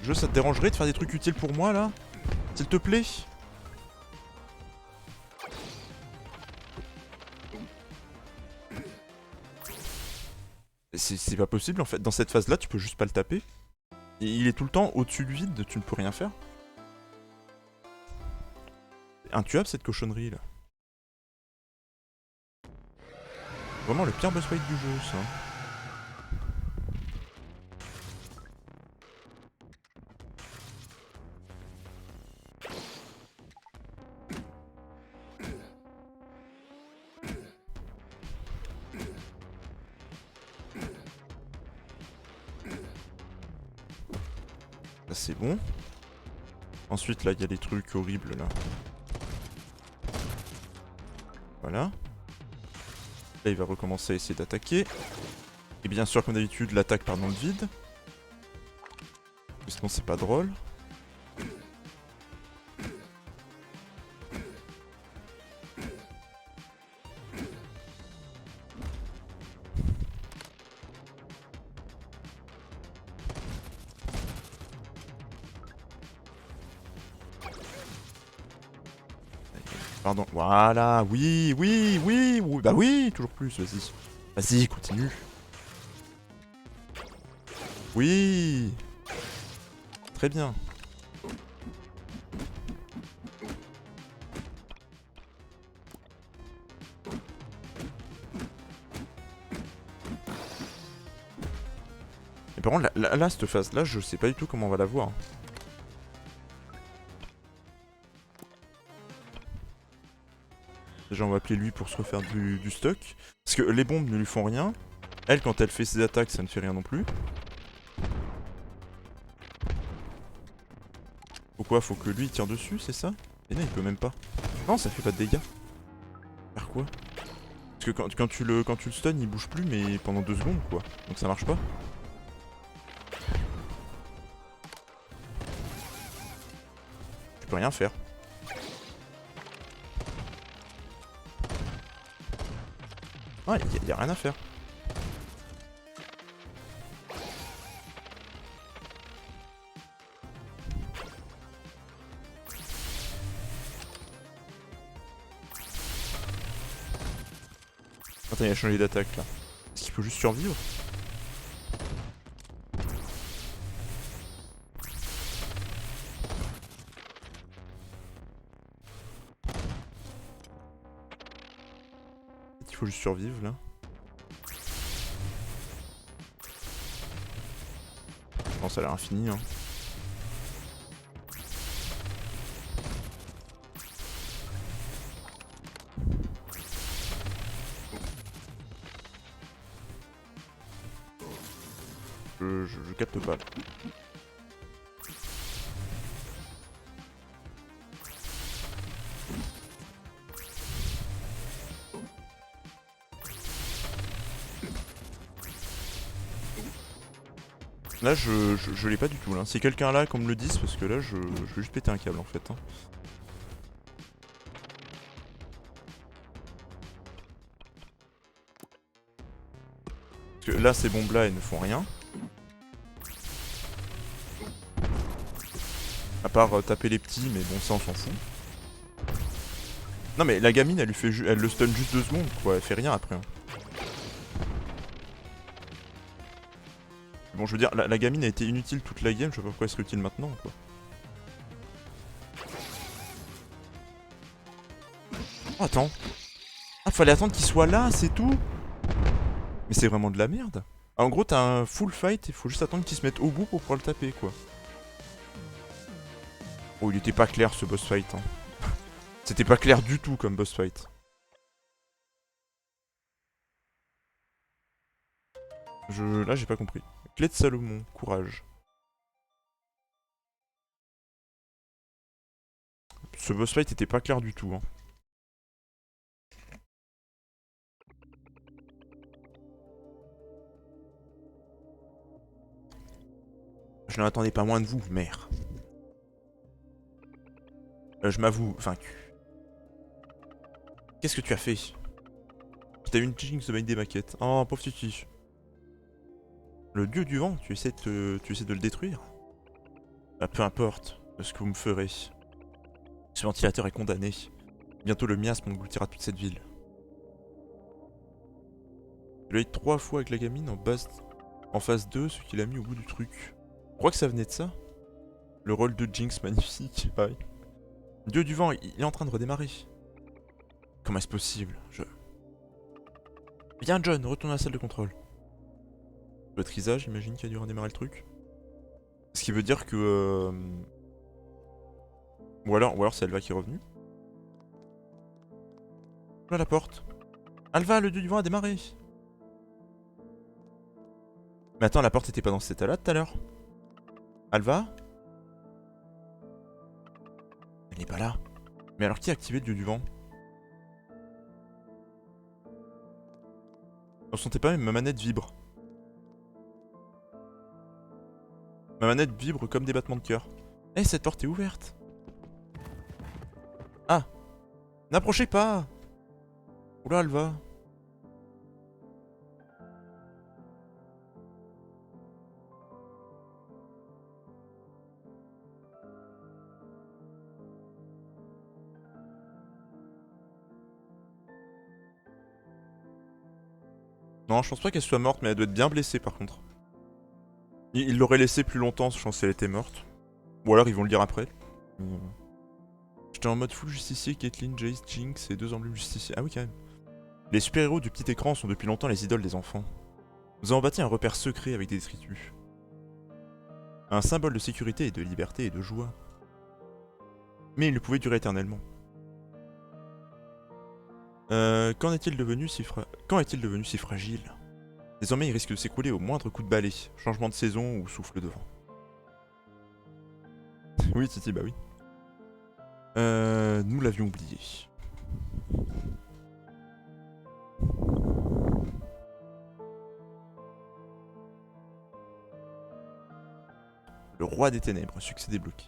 Jeu, ça te dérangerait de faire des trucs utiles pour moi là? S'il te plaît? C'est pas possible en fait, dans cette phase là tu peux juste pas le taper. Et il est tout le temps au-dessus du vide, tu ne peux rien faire. C'est intuable cette cochonnerie là. Vraiment le pire boss fight du jeu ça. Là c'est bon. Ensuite là il y a les trucs horribles là. Voilà. Là il va recommencer à essayer d'attaquer. Et bien sûr comme d'habitude l'attaque part dans le vide. Sinon c'est pas drôle. Pardon, voilà, oui, oui, oui, oui, bah oui, toujours plus, vas-y. Vas-y, continue. Oui. Très bien. Et par contre, là, cette phase-là, je sais pas du tout comment on va la voir. Déjà, on va appeler lui pour se refaire du stock. Parce que les bombes ne lui font rien. Elle, quand elle fait ses attaques, ça ne fait rien non plus. Pourquoi? Faut que lui il tire dessus, c'est ça? Et non, il peut même pas. Non, ça fait pas de dégâts. Faire quoi? Parce que quand tu le stun, il bouge plus, mais pendant 2 secondes, quoi. Donc ça marche pas. Tu peux rien faire. Ah, y a rien à faire. Attends, il a changé d'attaque là. Est-ce qu'il peut juste survivre? Il faut juste survivre là. Bon, ça a l'air infini, hein. Je capte pas là. Là, je l'ai pas du tout là. Si quelqu'un là, qu'on me le dise, parce que là, je vais juste péter un câble en fait. Hein. Parce que là, ces bombes là, elles ne font rien. À part taper les petits, mais bon, ça on s'en fout. Non, mais la gamine, elle lui fait elle le stun juste 2 secondes, quoi. Elle fait rien après. Hein. Bon, je veux dire, la gamine a été inutile toute la game, je sais pas pourquoi elle serait utile maintenant, quoi. Oh, attends. Ah, fallait attendre qu'il soit là, c'est tout. Mais c'est vraiment de la merde. Ah, en gros, t'as un full fight, il faut juste attendre qu'il se mette au bout pour pouvoir le taper, quoi. Oh, il était pas clair ce boss fight. Hein. C'était pas clair du tout comme boss fight. Là, j'ai pas compris. Clé de Salomon, courage. Ce boss fight était pas clair du tout. Hein. Je n'en attendais pas moins de vous, mère. Je m'avoue, vaincu. Qu'est-ce que tu as fait? T'as eu une jinx de des maquettes. Oh, pauvre Titi. Le dieu du vent, tu essaies de le détruire? Bah, peu importe ce que vous me ferez. Ce ventilateur est condamné. Bientôt le miasme engloutira toute cette ville. Je l'ai eu 3 fois avec la gamine en phase 2, ce qu'il a mis au bout du truc. Je crois que ça venait de ça. Le rôle de Jinx magnifique, pareil. Dieu du vent, il est en train de redémarrer. Comment est-ce possible? Viens John, retourne à la salle de contrôle. Votre Risa, j'imagine, qui a dû redémarrer le truc. Ce qui veut dire que... Ou alors c'est Alva qui est revenue. Là la porte. Alva, le dieu du vent a démarré. Mais attends, la porte était pas dans cet état-là tout à l'heure. Alva? Elle est pas là. Mais alors qui a activé le dieu du vent? On sentait pas même ma manette vibre. Ma manette vibre comme des battements de cœur. Eh, cette porte est ouverte. Ah! N'approchez pas! Oula, Alva. Non, je pense pas qu'elle soit morte, mais elle doit être bien blessée par contre. Il l'aurait laissée plus longtemps, je pense qu'elle était morte. Ou alors ils vont le dire après. J'étais en mode full justicier, Caitlyn, Jace, Jinx et 2 emblèmes justiciers. Ah oui, quand même. Les super-héros du petit écran sont depuis longtemps les idoles des enfants. Nous avons bâti un repère secret avec des détritus. Un symbole de sécurité et de liberté et de joie. Mais il ne pouvait durer éternellement. Quand est-il devenu si fragile? Désormais, il risque de s'écrouler au moindre coup de balai, changement de saison ou souffle de vent. Oui, Titi, bah oui. Nous l'avions oublié. Le roi des ténèbres, succès débloqué.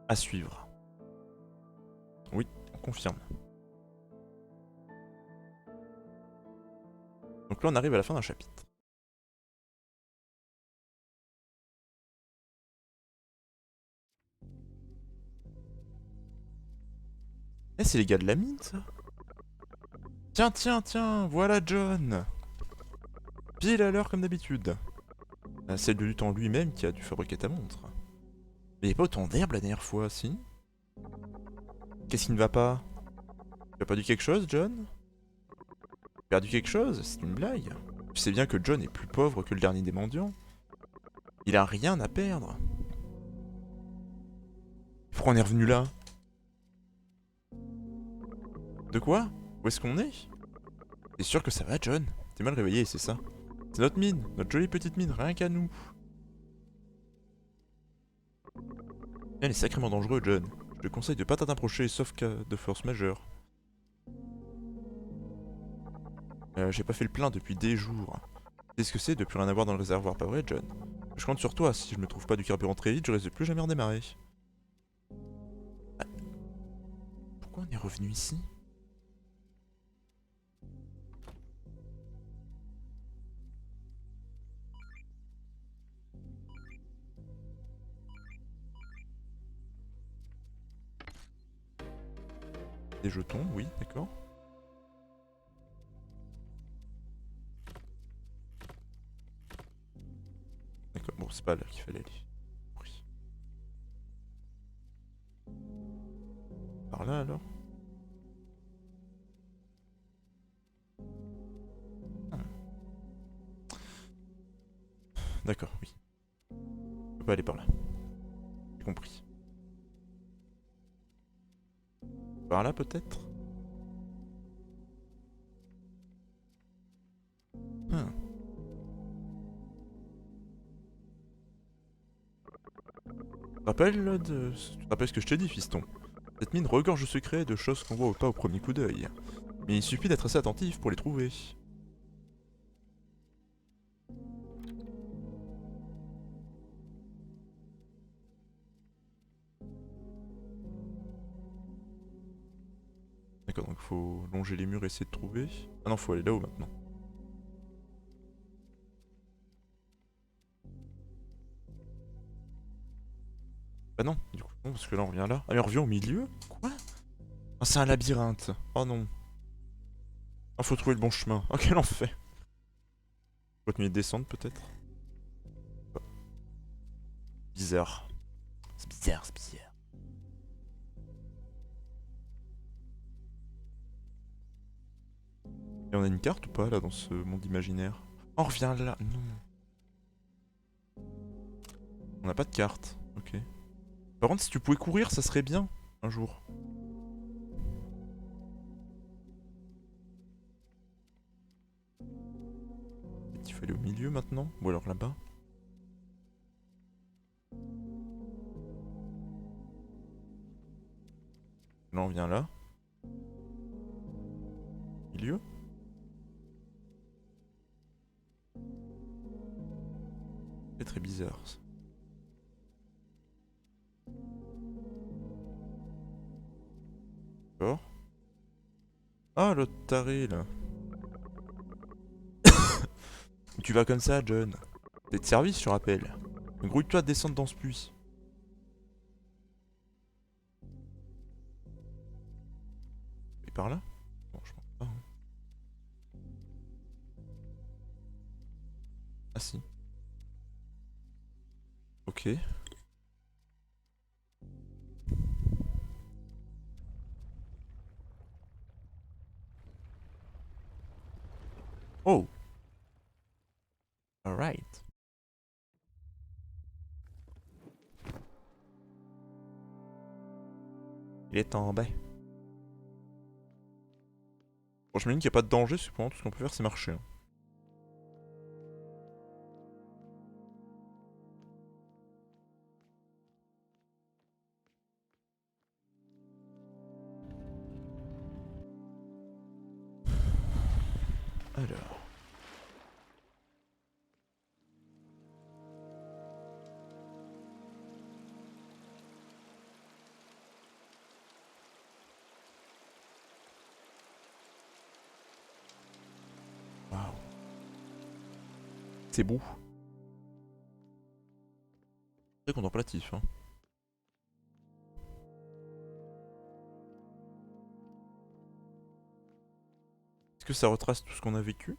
À suivre. Oui, on confirme. Donc là, on arrive à la fin d'un chapitre. Eh, c'est les gars de la mine, ça. Tiens, tiens, tiens, voilà John. Pile à l'heure comme d'habitude. C'est le lutte en lui-même qui a dû fabriquer ta montre. Mais il n'y a pas autant d'herbe la dernière fois, si? Qu'est-ce qui ne va pas? Tu as perdu quelque chose, John? Perdu quelque chose? C'est une blague. Tu sais bien que John est plus pauvre que le dernier des mendiants. Il a rien à perdre. Pourquoi on est revenu là? De quoi? Où est-ce qu'on est? T'es sûr que ça va, John? T'es mal réveillé, c'est ça? C'est notre mine, notre jolie petite mine, rien qu'à nous. Elle est sacrément dangereux, John. Je te conseille de pas t'approcher, sauf cas de force majeure. J'ai pas fait le plein depuis des jours. Tu sais ce que c'est de plus rien avoir dans le réservoir, pas vrai, John? Je compte sur toi, si je me trouve pas du carburant très vite, je risque de plus jamais redémarrer. Ah, pourquoi on est revenu ici? Des jetons, oui, d'accord. D'accord, bon, c'est pas là qu'il fallait aller. Oui. Par là alors? Hmm. D'accord, oui. On peut pas aller par là. J'ai compris. Par là peut-être? Hmm. Tu te rappelles ce que je t'ai dit, fiston? Cette mine regorge de secrets et de choses qu'on voit pas au premier coup d'œil. Mais il suffit d'être assez attentif pour les trouver. D'accord, donc faut longer les murs et essayer de trouver. Ah non, faut aller là-haut maintenant. Bah non, du coup, non, parce que là on revient là. Ah mais on revient au milieu? Quoi? Ah, c'est un labyrinthe. Oh non. Ah, faut trouver le bon chemin. Oh, quel enfer. Faut continuer de descendre peut-être? Bizarre. C'est bizarre, c'est bizarre. Et on a une carte ou pas là dans ce monde imaginaire? Oh, on revient là. Non. On n'a pas de carte. Ok. Par contre, si tu pouvais courir, ça serait bien. Un jour. Il faut aller au milieu maintenant? Ou alors là-bas? Là, on vient là. Milieu? C'est très bizarre ça. D'accord. Ah, l'autre taré là. Tu vas comme ça, John. T'es de service, je rappelle. Grouille-toi de descendre dans ce puits. Et par là? Bon, je pense pas. Hein. Ah si. Ok. Oh! Alright. Il est en bas. Bon, je me dis qu'il n'y a pas de danger, c'est pour tout ce qu'on peut faire, c'est marcher. Hein. Alors. Waouh. C'est beau. Très contemplatif. Hein. Est-ce que ça retrace tout ce qu'on a vécu?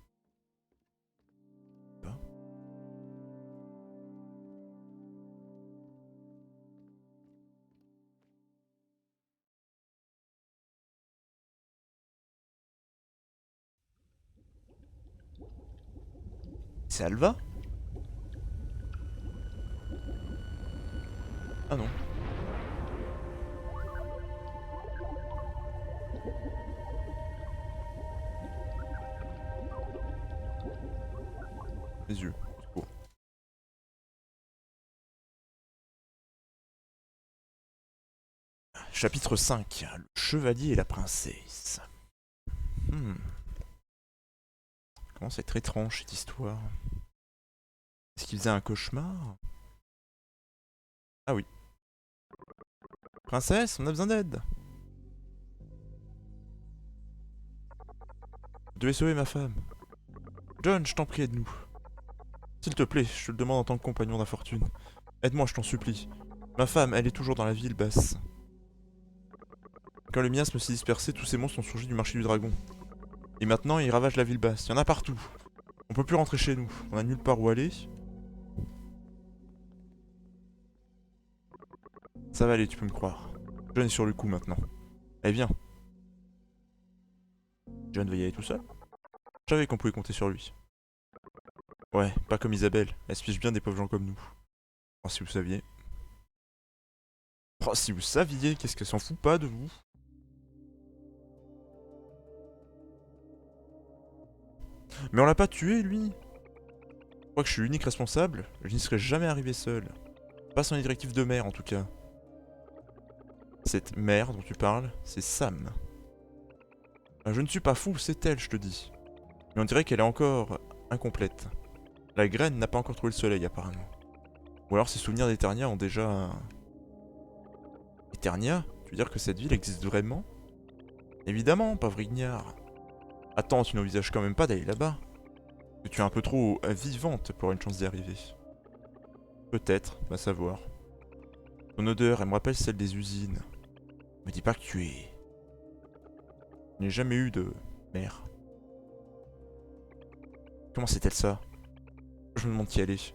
Pas. C'est Alva? Ah non. Les yeux. C'est beau. Chapitre 5. Le chevalier et la princesse. Hmm. Comment c'est très étrange cette histoire. Est-ce qu'il faisait un cauchemar? Ah oui. Princesse, on a besoin d'aide. Je devais sauver ma femme. John, je t'en prie, aide-nous. S'il te plaît, je te le demande en tant que compagnon d'infortune. Aide-moi, je t'en supplie. Ma femme, elle est toujours dans la ville basse. Quand le miasme s'est dispersé, tous ces monstres sont surgis du marché du dragon. Et maintenant, ils ravagent la ville basse. Il y en a partout. On peut plus rentrer chez nous. On a nulle part où aller. Ça va aller, tu peux me croire. John est sur le coup maintenant. Allez, viens. John va y aller tout seul? Je savais qu'on pouvait compter sur lui. Ouais, pas comme Isabelle. Elle se fiche bien des pauvres gens comme nous. Oh, si vous saviez. Oh, si vous saviez, qu'est-ce qu'elle s'en fout pas de vous? Mais on l'a pas tué, lui. Je crois que je suis l'unique responsable. Je n'y serais jamais arrivé seul. Pas sans les directives de mère, en tout cas. Cette mère dont tu parles, c'est Sam. Je ne suis pas fou, c'est elle, je te dis. Mais on dirait qu'elle est encore incomplète. La graine n'a pas encore trouvé le soleil, apparemment. Ou alors ses souvenirs d'Eternia ont déjà... Eternia? Tu veux dire que cette ville existe vraiment? Évidemment, pauvre ignare. Attends, tu n'envisages quand même pas d'aller là-bas. Que tu es un peu trop vivante pour avoir une chance d'y arriver. Peut-être, va savoir. Ton odeur, elle me rappelle celle des usines. Me dis pas que tu es... Je n'ai jamais eu de mère. Comment c'est-elle ça? Je me demande qui elle est.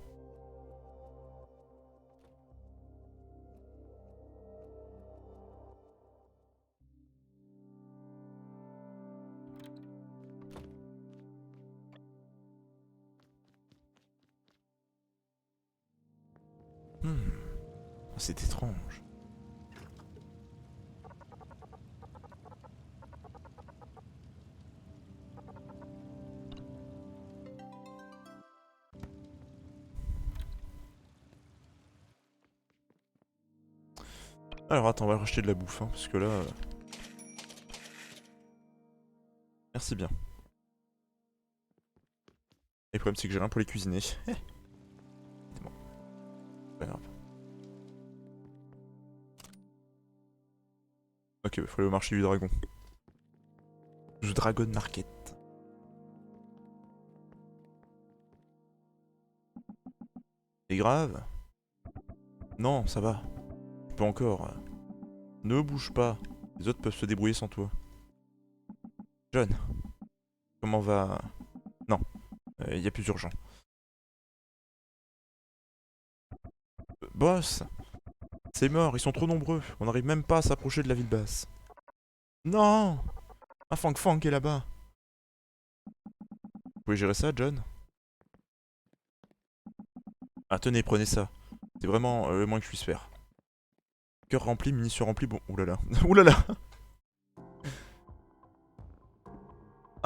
Hmm, c'est étrange. Alors attends, on va racheter de la bouffe, hein, parce que là... Merci bien. Et le problème c'est que j'ai rien pour les cuisiner. C'est bon. Pas grave. Ok, il faut aller au marché du dragon. Du Dragon Market. C'est grave? Non, ça va. Tu peux encore. Ne bouge pas. Les autres peuvent se débrouiller sans toi. John, comment va... Non, il y a plus urgent. Boss, c'est mort, ils sont trop nombreux. On n'arrive même pas à s'approcher de la ville basse. Non! Un Fang Fang est là-bas. Vous pouvez gérer ça, John? Ah, tenez, prenez ça. C'est vraiment le moins que je puisse faire. Cœur rempli, munitions remplies, bon, oulala. Oulala!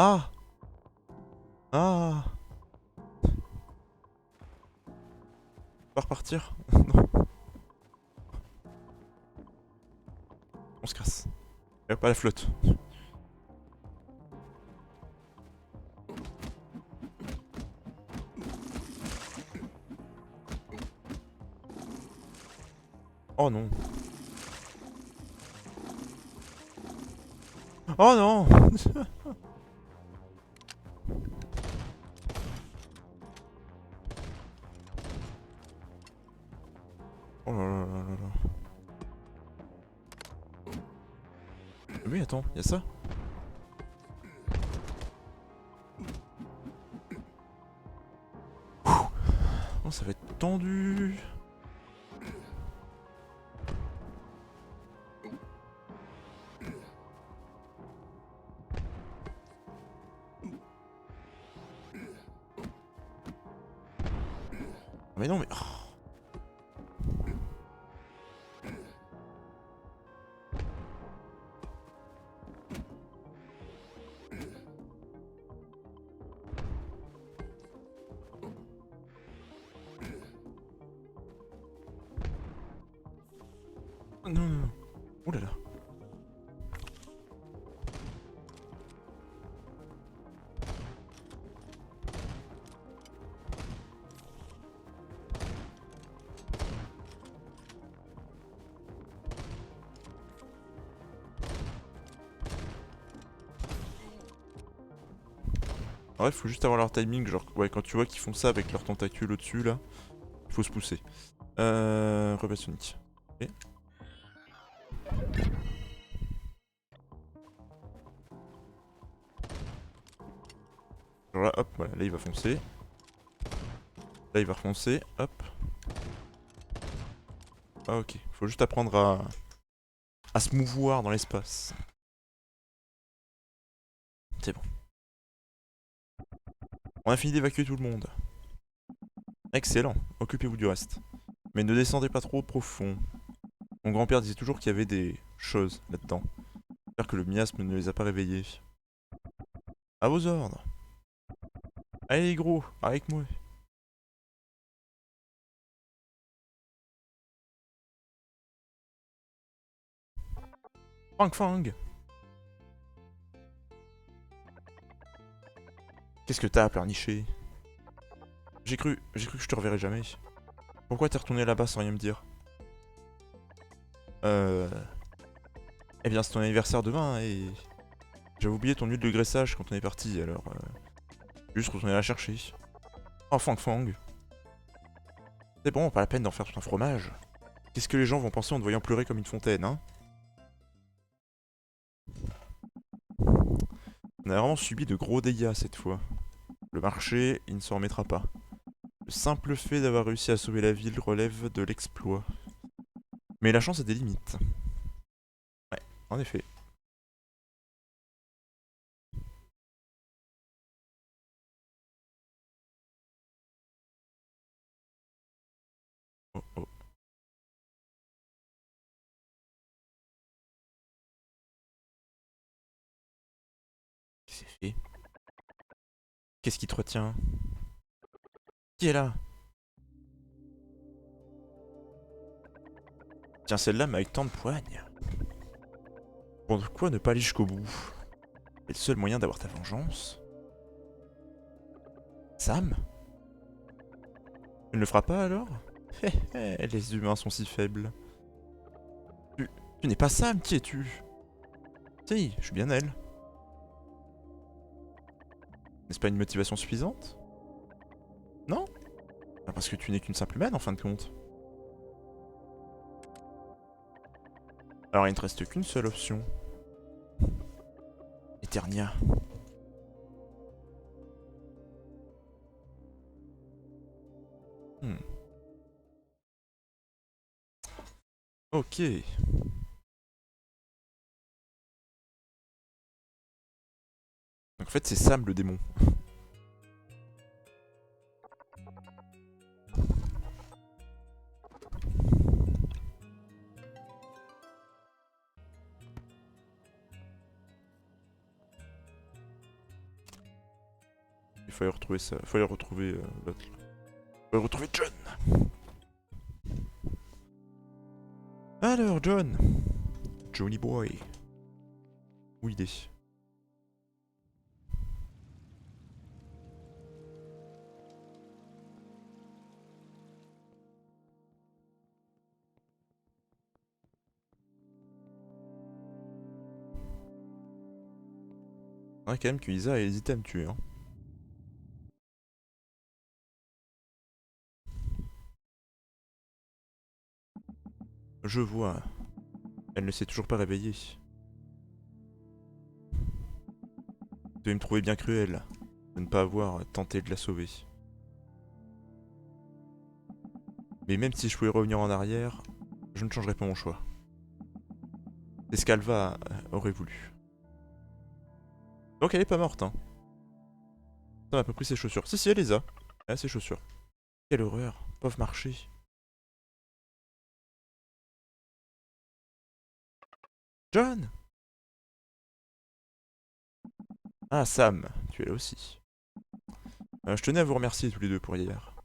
Ah! Ah! On va repartir? Non, on se casse. Et hop, à la flotte. Oh non. Oh non. Oh là là là là là. Oui, attends, y'a ça? Oh, ça va être tendu. Mais non, mais... oh. Non, non, non. Oh là là. En vrai, faut juste avoir leur timing, genre, ouais, quand tu vois qu'ils font ça avec leurs tentacules au-dessus, là, faut se pousser. Repas Sonic. Ok. Genre là, hop, voilà, là il va foncer. Là il va refoncer, hop. Ah ok, faut juste apprendre à se mouvoir dans l'espace. C'est bon. On a fini d'évacuer tout le monde. Excellent, occupez-vous du reste. Mais ne descendez pas trop profond. Mon grand-père disait toujours qu'il y avait des choses là-dedans. J'espère que le miasme ne les a pas réveillés. À vos ordres. Allez gros, avec moi. Fang Fang. Qu'est-ce que t'as, pleurniché? J'ai cru que je te reverrais jamais. Pourquoi t'es retourné là-bas sans rien me dire? Eh bien, c'est ton anniversaire demain et... J'avais oublié ton huile de graissage quand on est parti, alors... Juste retourner la chercher. Oh, Fang Fang. C'est bon, pas la peine d'en faire tout un fromage. Qu'est-ce que les gens vont penser en te voyant pleurer comme une fontaine, hein? On a vraiment subi de gros dégâts cette fois. Le marché, il ne s'en remettra pas. Le simple fait d'avoir réussi à sauver la ville relève de l'exploit. Mais la chance a des limites. Ouais, en effet. Oh oh, qu'est-ce que c'est fait? Qu'est-ce qui te retient? Qui est là? Tiens, celle-là, mais avec tant de poignes. Pourquoi ne pas aller jusqu'au bout? C'est le seul moyen d'avoir ta vengeance. Sam? Tu ne le feras pas alors? Hé hé, les humains sont si faibles. Tu, tu n'es pas Sam, qui es-tu? Si, je suis bien elle. N'est-ce pas une motivation suffisante? Non? Ah, parce que tu n'es qu'une simple humaine en fin de compte. Alors il ne te reste qu'une seule option. Eternia. Hmm. Ok. Donc en fait c'est Sam le démon. faut aller retrouver ça. Faut aller retrouver l'autre. Faut aller retrouver John. Alors, John. Johnny Boy. Où il est? Ouais, quand même que Isa a hésité à me tuer. Hein. Je vois. Elle ne s'est toujours pas réveillée. Vous devez me trouver bien cruel de ne pas avoir tenté de la sauver. Mais même si je pouvais revenir en arrière, je ne changerais pas mon choix. C'est ce qu'Alva aurait voulu. Donc elle est pas morte, hein. Ça m'a pas pris ses chaussures. Si, si, elle les a. Elle a ses chaussures. Quelle horreur. Pauvre marché. John! Ah, Sam, tu es là aussi. Je tenais à vous remercier tous les deux pour hier.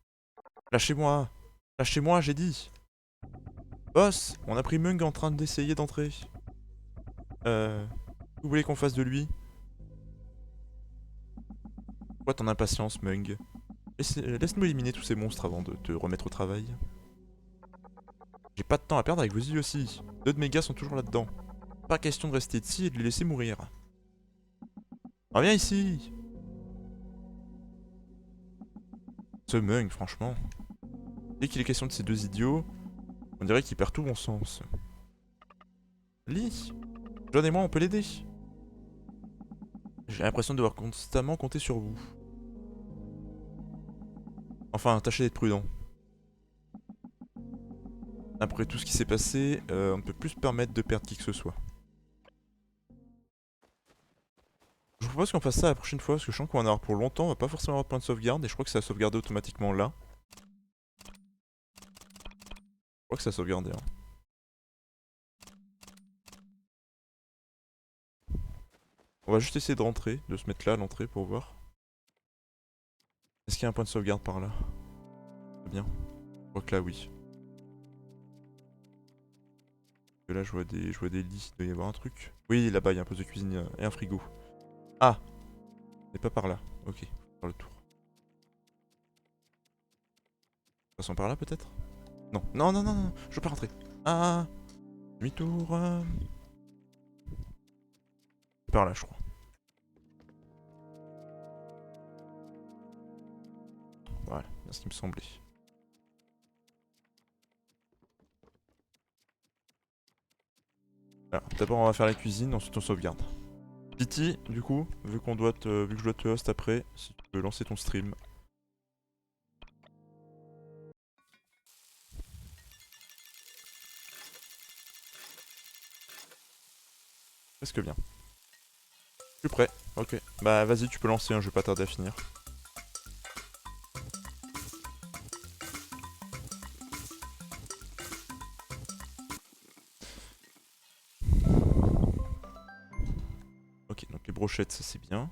Lâchez-moi! Lâchez-moi, j'ai dit! Boss, on a pris Mung en train d'essayer d'entrer. Vous voulez qu'on fasse de lui? Quoi ton impatience, Mung? Laisse-nous éliminer tous ces monstres avant de te remettre au travail. J'ai pas de temps à perdre avec vos idioties. 2 de mes gars sont toujours là-dedans. Pas question de rester ici et de les laisser mourir. Reviens ici! Ce Mung, franchement. Dès qu'il est question de ces 2 idiots, on dirait qu'il perd tout bon sens. Lee, John et moi, on peut l'aider. J'ai l'impression de devoir constamment compter sur vous. Enfin, tâchez d'être prudent. Après tout ce qui s'est passé, on ne peut plus se permettre de perdre qui que ce soit. Je vous propose qu'on fasse ça la prochaine fois, parce que je sens qu'on va en avoir pour longtemps, on va pas forcément avoir de point de sauvegarde, et je crois que ça a sauvegardé automatiquement là. Je crois que ça a sauvegardé. Hein. On va juste essayer de rentrer, de se mettre là à l'entrée pour voir. Est-ce qu'il y a un point de sauvegarde par là? C'est bien. Je crois que là, oui. Parce que là, je vois des lits, il doit y avoir un truc. Oui, là-bas, il y a un poste de cuisine et un frigo. Ah! C'est pas par là. Ok, faut faire le tour. Passons par là, peut-être? Non. Non, non, non, non, je veux pas rentrer. Ah! Demi-tour. Par là, je crois. Voilà, c'est ce qui me semblait. Alors, d'abord on va faire la cuisine, ensuite on sauvegarde. Titi, du coup, vu que je dois te host après, si tu peux lancer ton stream. Presque bien. Je suis prêt, ok. Bah vas-y, tu peux lancer, hein, je vais pas tarder à finir. Ok, donc les brochettes, ça c'est bien.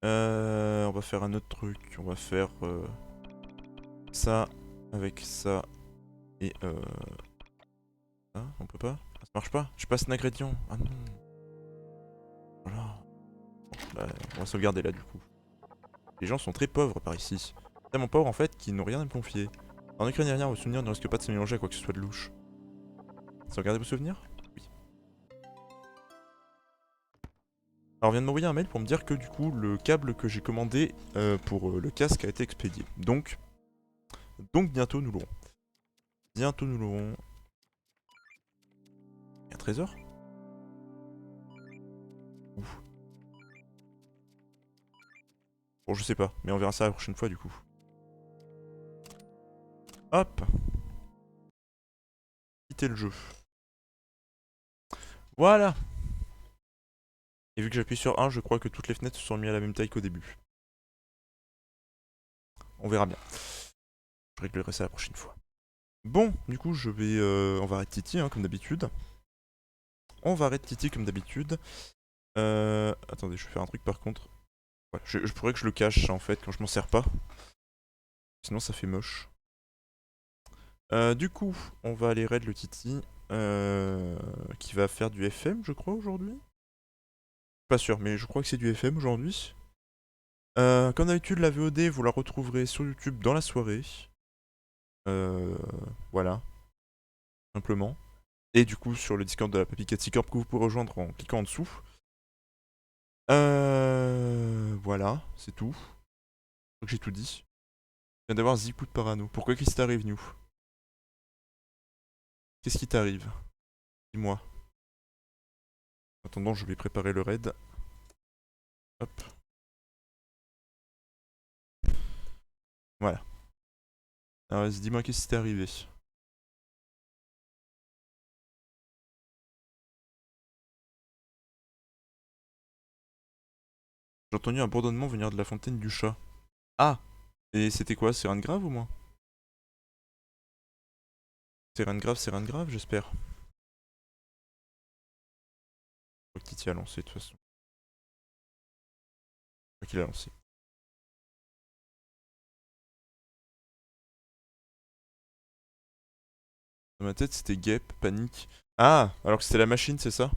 On va faire un autre truc, on va faire ça avec ça et ça, on peut pas? Ah, ça marche pas? Je passe un ingrédient. Ah non. Voilà. Bon, bah, on va sauvegarder là du coup. Les gens sont très pauvres par ici. Tellement pauvres en fait qu'ils n'ont rien à me confier. En ukrainien, vos souvenirs ne risquent pas de se mélanger à quoi que ce soit de louche. Sauvegardez vos souvenirs? Oui. Alors on vient de m'envoyer un mail pour me dire que du coup le câble que j'ai commandé pour le casque a été expédié. Donc bientôt nous l'aurons. Bientôt nous l'aurons. Il y a un trésor? Ouf. Bon je sais pas, mais on verra ça la prochaine fois du coup. Hop. Quitter le jeu. Voilà. Et vu que j'appuie sur 1, je crois que toutes les fenêtres se sont mises à la même taille qu'au début. On verra bien. Je réglerai ça la prochaine fois. Bon, du coup, on va arrêter Titi, hein, comme d'habitude. On va arrêter Titi, comme d'habitude. Attendez, je vais faire un truc par contre. Ouais, je pourrais que je le cache en fait quand je m'en sers pas. Sinon ça fait moche. Du coup, on va aller raid le Titi. Qui va faire du FM, je crois, aujourd'hui. Pas sûr, mais je crois que c'est du FM aujourd'hui. Comme d'habitude, la VOD, vous la retrouverez sur YouTube dans la soirée. Euh, voilà, simplement. Et du coup, sur le Discord de la Papy Cathy Corp que vous pouvez rejoindre en cliquant en dessous. Voilà, c'est tout. Je crois que j'ai tout dit. Je viens d'avoir Zipou de Parano. Pourquoi qu'est-ce qui t'arrive, New? Qu'est-ce qui t'arrive? Dis-moi. En attendant, je vais préparer le raid. Hop. Voilà. Alors vas-y, dis-moi qu'est-ce qui t'est arrivé. J'ai entendu un bourdonnement venir de la fontaine du chat. Ah! Et c'était quoi? C'est rien de grave ou moins? C'est rien de grave, j'espère. Je crois qu'il a lancé de toute façon. Je crois qu'il a lancé. Dans ma tête, c'était guêpe, panique. Ah! Alors que c'était la machine, c'est ça?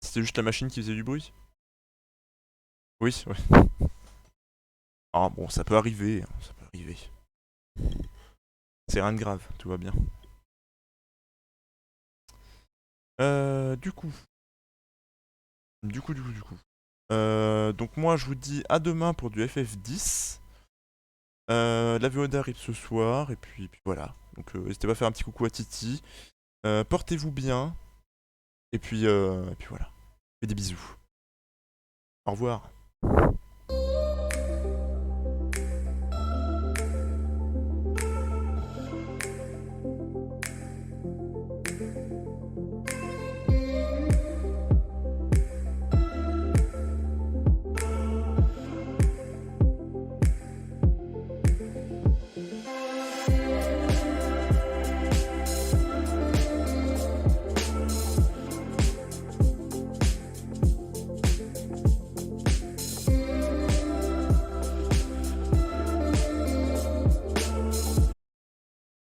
C'était juste la machine qui faisait du bruit? Oui, ouais. Ah bon, ça peut arriver, hein, ça peut arriver. C'est rien de grave, tout va bien. Du coup. Donc moi, je vous dis à demain pour du FF10. La VOD arrive ce soir, et puis voilà. Donc n'hésitez pas à faire un petit coucou à Titi. Portez-vous bien, et puis voilà. Et des bisous. Au revoir.